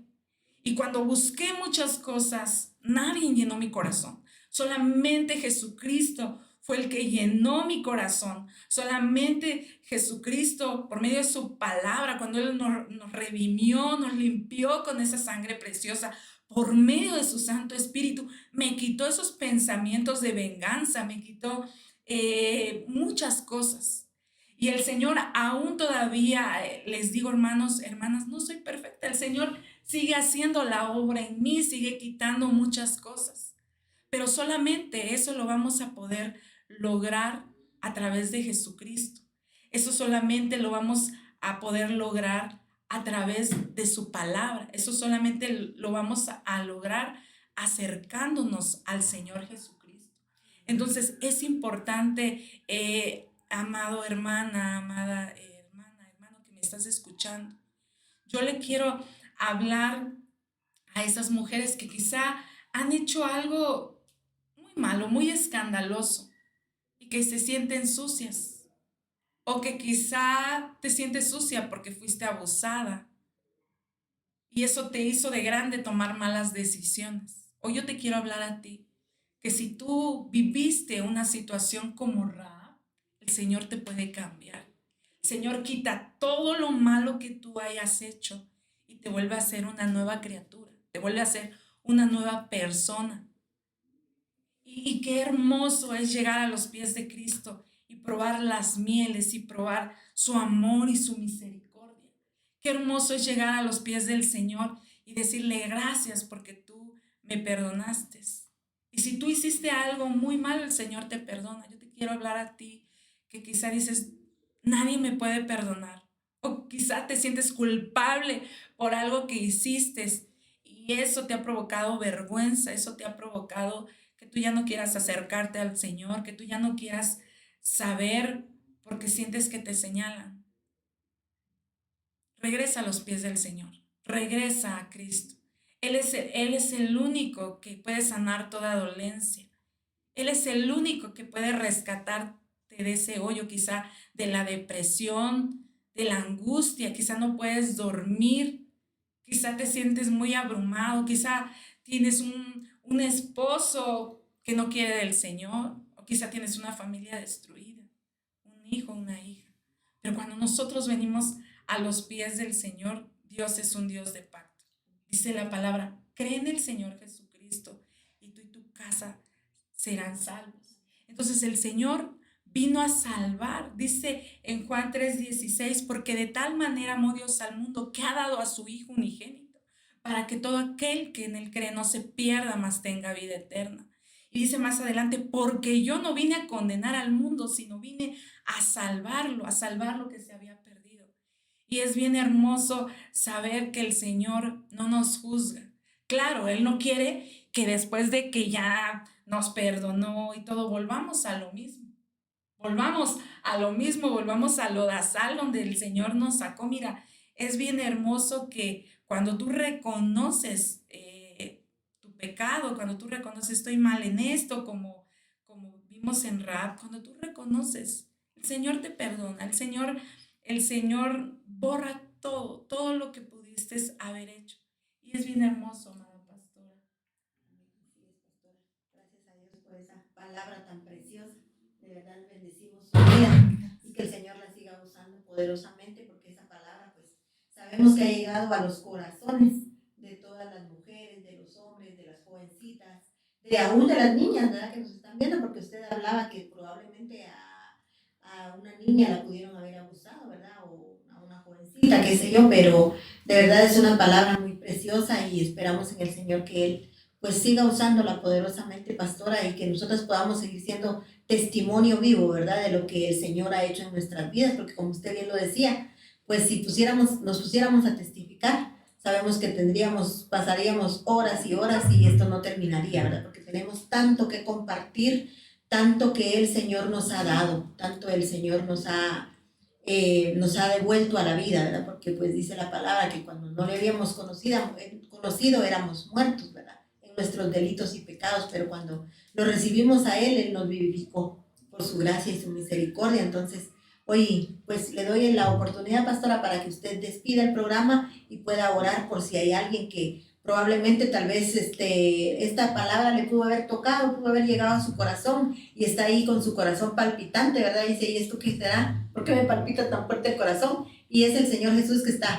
Y cuando busqué muchas cosas, nadie llenó mi corazón. Solamente Jesucristo fue el que llenó mi corazón. Solamente Jesucristo, por medio de su palabra, cuando Él nos redimió, nos limpió con esa sangre preciosa, por medio de su Santo Espíritu, me quitó esos pensamientos de venganza, me quitó muchas cosas. Y el Señor aún todavía, les digo, hermanos, hermanas, no soy perfecta. El Señor sigue haciendo la obra en mí, sigue quitando muchas cosas. Pero solamente eso lo vamos a poder lograr a través de Jesucristo. Eso solamente lo vamos a poder lograr a través de su palabra. Eso solamente lo vamos a lograr acercándonos al Señor Jesucristo. Entonces es importante, amado hermana, amada hermana, hermano que me estás escuchando. Yo le quiero hablar a esas mujeres que quizá han hecho algo muy malo, muy escandaloso y que se sienten sucias. O que quizá te sientes sucia porque fuiste abusada y eso te hizo de grande tomar malas decisiones. Hoy yo te quiero hablar a ti, que si tú viviste una situación como Rahab, el Señor te puede cambiar. El Señor quita todo lo malo que tú hayas hecho y te vuelve a ser una nueva criatura, te vuelve a ser una nueva persona. Y qué hermoso es llegar a los pies de Cristo y probar las mieles y probar su amor y su misericordia. Qué hermoso es llegar a los pies del Señor y decirle gracias porque tú me perdonaste. Y si tú hiciste algo muy malo, el Señor te perdona. Yo te quiero hablar a ti que quizá dices, nadie me puede perdonar. O quizá te sientes culpable por algo que hiciste y eso te ha provocado vergüenza, eso te ha provocado que tú ya no quieras acercarte al Señor, que tú ya no quieras saber porque sientes que te señalan. Regresa a los pies del Señor, regresa a Cristo. Él es el único que puede sanar toda dolencia. Él es el único que puede rescatarte de ese hoyo, quizá de la depresión, de la angustia, quizá no puedes dormir, quizá te sientes muy abrumado, quizá tienes un esposo que no quiere del Señor, o quizá tienes una familia destruida, un hijo, una hija. Pero cuando nosotros venimos a los pies del Señor, Dios es un Dios de pacto. Dice la palabra, cree en el Señor Jesucristo y tú y tu casa serán salvos. Entonces el Señor vino a salvar, dice en Juan 3:16, porque de tal manera amó Dios al mundo que ha dado a su Hijo unigénito, para que todo aquel que en él cree no se pierda, mas tenga vida eterna. Y dice más adelante, porque yo no vine a condenar al mundo, sino vine a salvar lo que se había perdido. Y es bien hermoso saber que el Señor no nos juzga. Claro, Él no quiere que después de que ya nos perdonó y todo, volvamos a lo mismo. Volvamos a lodazal donde el Señor nos sacó. Mira, es bien hermoso que cuando tú reconoces tu pecado, cuando tú reconoces estoy mal en esto, como vimos en Rap, cuando tú reconoces, el Señor te perdona, el Señor borra todo lo que pudiste haber hecho. Y es bien hermoso, amada pastora. Así es, pastora. Gracias a Dios por esa palabra tan preciosa. De verdad bendecimos su vida y que el Señor la siga usando poderosamente, porque esa palabra, pues, sabemos que ha llegado a los corazones de todas las mujeres, de los hombres, de las jovencitas, de aún de las niñas, ¿verdad? Que nos están viendo, porque usted hablaba que probablemente a una niña la pudieron haber abusado, ¿verdad? O a una jovencita, qué sé yo, pero de verdad es una palabra muy preciosa y esperamos en el Señor que Él pues siga usándola poderosamente, pastora, y que nosotros podamos seguir siendo testimonio vivo, ¿verdad? De lo que el Señor ha hecho en nuestras vidas, porque como usted bien lo decía, pues si nos pusiéramos a testificar, sabemos que pasaríamos horas y horas y esto no terminaría, ¿verdad? Porque tenemos tanto que compartir, tanto que el Señor nos ha dado, tanto el Señor nos ha devuelto a la vida, ¿verdad? Porque pues dice la palabra que cuando no le habíamos conocido éramos muertos, ¿verdad? En nuestros delitos y pecados, pero cuando lo recibimos a Él nos vivificó por su gracia y su misericordia. Entonces, hoy pues le doy la oportunidad, pastora, para que usted despida el programa y pueda orar por si hay alguien que probablemente tal vez esta palabra le pudo haber tocado, pudo haber llegado a su corazón y está ahí con su corazón palpitante, ¿verdad? Y dice, ¿y esto qué será? ¿Por qué me palpita tan fuerte el corazón? Y es el Señor Jesús que está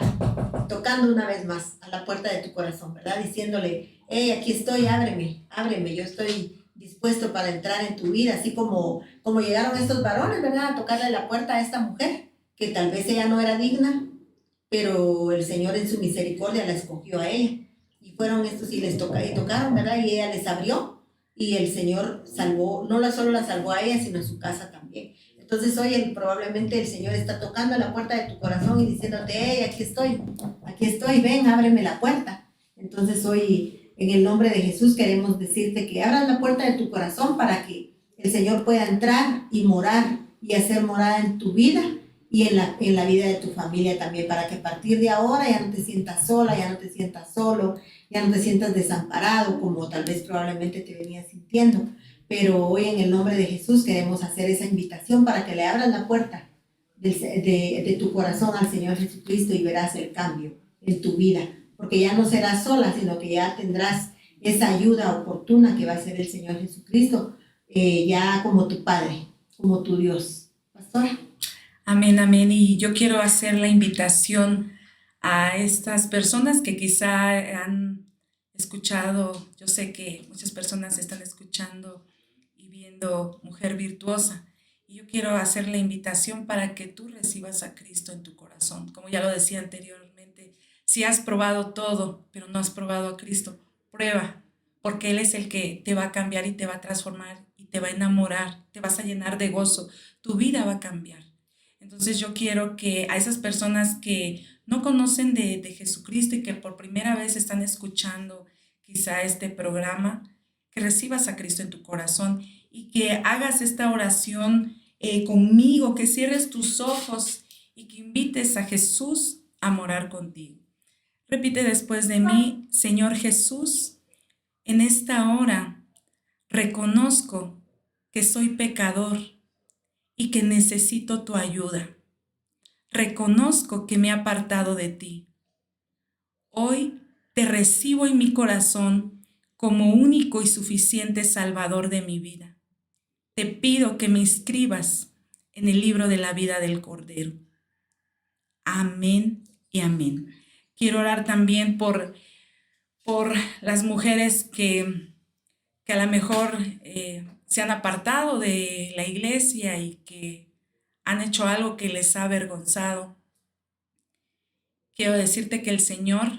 tocando una vez más a la puerta de tu corazón, ¿verdad? Diciéndole, hey, aquí estoy, ábreme, yo estoy dispuesto para entrar en tu vida, así como llegaron estos varones, ¿verdad? A tocarle la puerta a esta mujer, que tal vez ella no era digna, pero el Señor en su misericordia la escogió a ella. Y fueron estos y tocaron, ¿verdad? Y ella les abrió y el Señor salvó, solo la salvó a ella, sino a su casa también. Entonces hoy probablemente el Señor está tocando la puerta de tu corazón y diciéndote, hey, aquí estoy, ven, ábreme la puerta. Entonces hoy, en el nombre de Jesús, queremos decirte que abras la puerta de tu corazón para que el Señor pueda entrar y morar y hacer morada en tu vida y en la vida de tu familia también, para que a partir de ahora ya no te sientas sola, ya no te sientas solo, ya no te sientas desamparado como tal vez probablemente te venías sintiendo. Pero hoy en el nombre de Jesús queremos hacer esa invitación para que le abras la puerta de tu corazón al Señor Jesucristo y verás el cambio en tu vida, porque ya no serás sola, sino que ya tendrás esa ayuda oportuna que va a ser el Señor Jesucristo, ya como tu Padre, como tu Dios. Pastora. Amén, amén. Y yo quiero hacer la invitación a estas personas que quizá han escuchado, yo sé que muchas personas están escuchando y viendo Mujer Virtuosa, y yo quiero hacer la invitación para que tú recibas a Cristo en tu corazón. Como ya lo decía anteriormente, si has probado todo, pero no has probado a Cristo, prueba, porque Él es el que te va a cambiar y te va a transformar y te va a enamorar, te vas a llenar de gozo, tu vida va a cambiar. Entonces yo quiero que a esas personas que no conocen de Jesucristo y que por primera vez están escuchando quizá este programa, que recibas a Cristo en tu corazón y que hagas esta oración conmigo, que cierres tus ojos y que invites a Jesús a morar contigo. Repite después de mí, Señor Jesús, en esta hora reconozco que soy pecador y que necesito tu ayuda. Reconozco que me he apartado de ti. Hoy te recibo en mi corazón como único y suficiente Salvador de mi vida. Te pido que me inscribas en el libro de la vida del Cordero. Amén y amén. Quiero orar también por las mujeres que a lo mejor se han apartado de la iglesia y que han hecho algo que les ha avergonzado. Quiero decirte que el Señor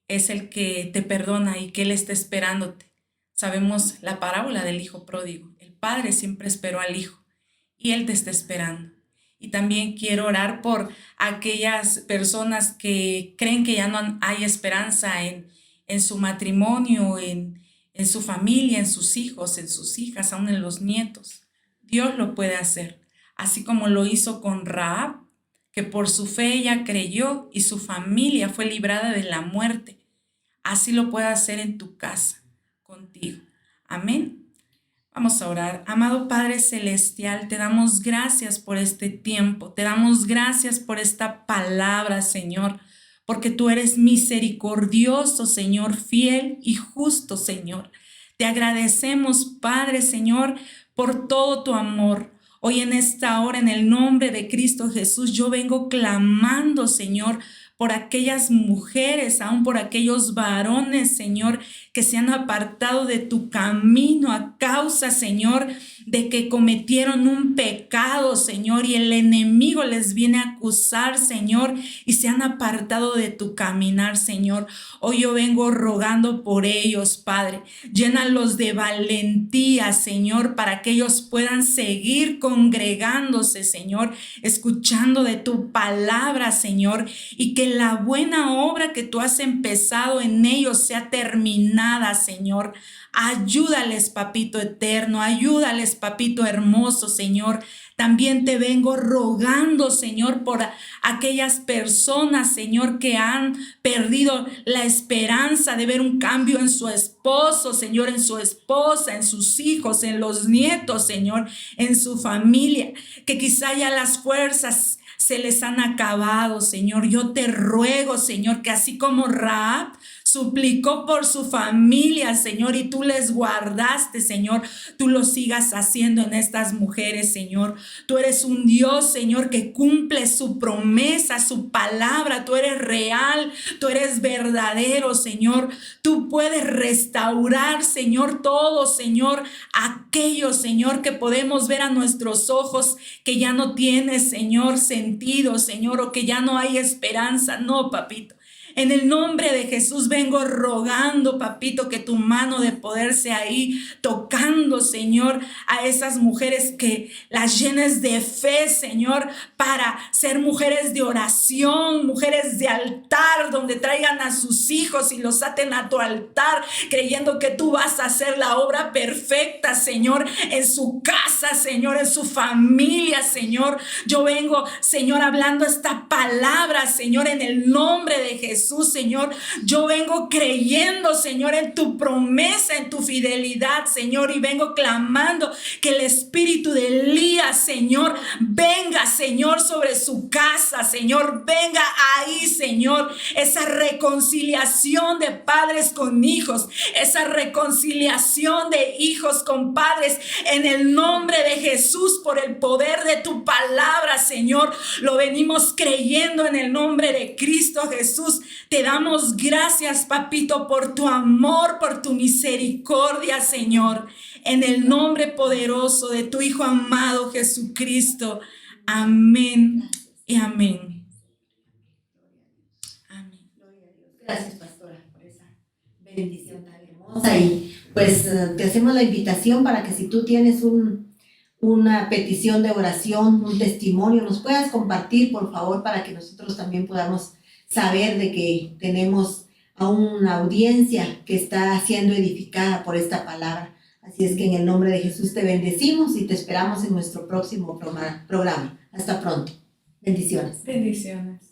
es el que te perdona y que Él está esperándote. Sabemos la parábola del hijo pródigo. El padre siempre esperó al hijo y Él te está esperando. Y también quiero orar por aquellas personas que creen que ya no hay esperanza en su matrimonio, en su familia, en sus hijos, en sus hijas, aún en los nietos. Dios lo puede hacer, así como lo hizo con Rahab, que por su fe ella creyó y su familia fue librada de la muerte. Así lo puede hacer en tu casa, contigo. Amén. Vamos a orar. Amado Padre Celestial, te damos gracias por este tiempo. Te damos gracias por esta palabra, Señor, porque tú eres misericordioso, Señor, fiel y justo, Señor. Te agradecemos, Padre, Señor, por todo tu amor. Hoy en esta hora, en el nombre de Cristo Jesús, yo vengo clamando, Señor, por aquellas mujeres, aún por aquellos varones, Señor, que se han apartado de tu camino a causa, Señor, de que cometieron un pecado, Señor, y el enemigo les viene a acusar, Señor, y se han apartado de tu caminar, Señor. Hoy yo vengo rogando por ellos, Padre. Llénalos de valentía, Señor, para que ellos puedan seguir congregándose, Señor, escuchando de tu palabra, Señor, y que la buena obra que tú has empezado en ellos sea terminada, Señor. Ayúdales, papito eterno, ayúdales, papito hermoso, Señor. También te vengo rogando, Señor, por aquellas personas, Señor, que han perdido la esperanza de ver un cambio en su esposo, Señor, en su esposa, en sus hijos, en los nietos, Señor, en su familia, que quizá ya las fuerzas se les han acabado, Señor. Yo te ruego, Señor, que así como Rahab suplicó por su familia, Señor, y tú les guardaste, Señor, tú lo sigas haciendo en estas mujeres, Señor. Tú eres un Dios, Señor, que cumple su promesa, su palabra. Tú eres real, tú eres verdadero, Señor. Tú puedes restaurar, Señor, todo, Señor, aquello, Señor, que podemos ver a nuestros ojos que ya no tiene, Señor, sentido, Señor, o que ya no hay esperanza. No, papito. En el nombre de Jesús vengo rogando, papito, que tu mano de poder sea ahí tocando, Señor, a esas mujeres, que las llenes de fe, Señor, para ser mujeres de oración, mujeres de altar, donde traigan a sus hijos y los aten a tu altar, creyendo que tú vas a hacer la obra perfecta, Señor, en su casa, Señor, en su familia, Señor. Yo vengo, Señor, hablando esta palabra, Señor, en el nombre de Jesús, Señor. Yo vengo creyendo, Señor, en tu promesa, en tu fidelidad, Señor, y vengo clamando que el espíritu de Elías, Señor, venga, Señor, sobre su casa, Señor, venga ahí, Señor, esa reconciliación de padres con hijos, esa reconciliación de hijos con padres, en el nombre de Jesús, por el poder de tu palabra, Señor. Lo venimos creyendo en el nombre de Cristo Jesús. Te damos gracias, papito, por tu amor, por tu misericordia, Señor, en el nombre poderoso de tu Hijo amado Jesucristo. Amén y amén. Amén. Gracias, pastora, por esa bendición tan hermosa. Y pues te hacemos la invitación para que si tú tienes una petición de oración, un testimonio, nos puedas compartir, por favor, para que nosotros también podamos saber de que tenemos a una audiencia que está siendo edificada por esta palabra. Así es que en el nombre de Jesús te bendecimos y te esperamos en nuestro próximo programa. Hasta pronto. Bendiciones. Bendiciones.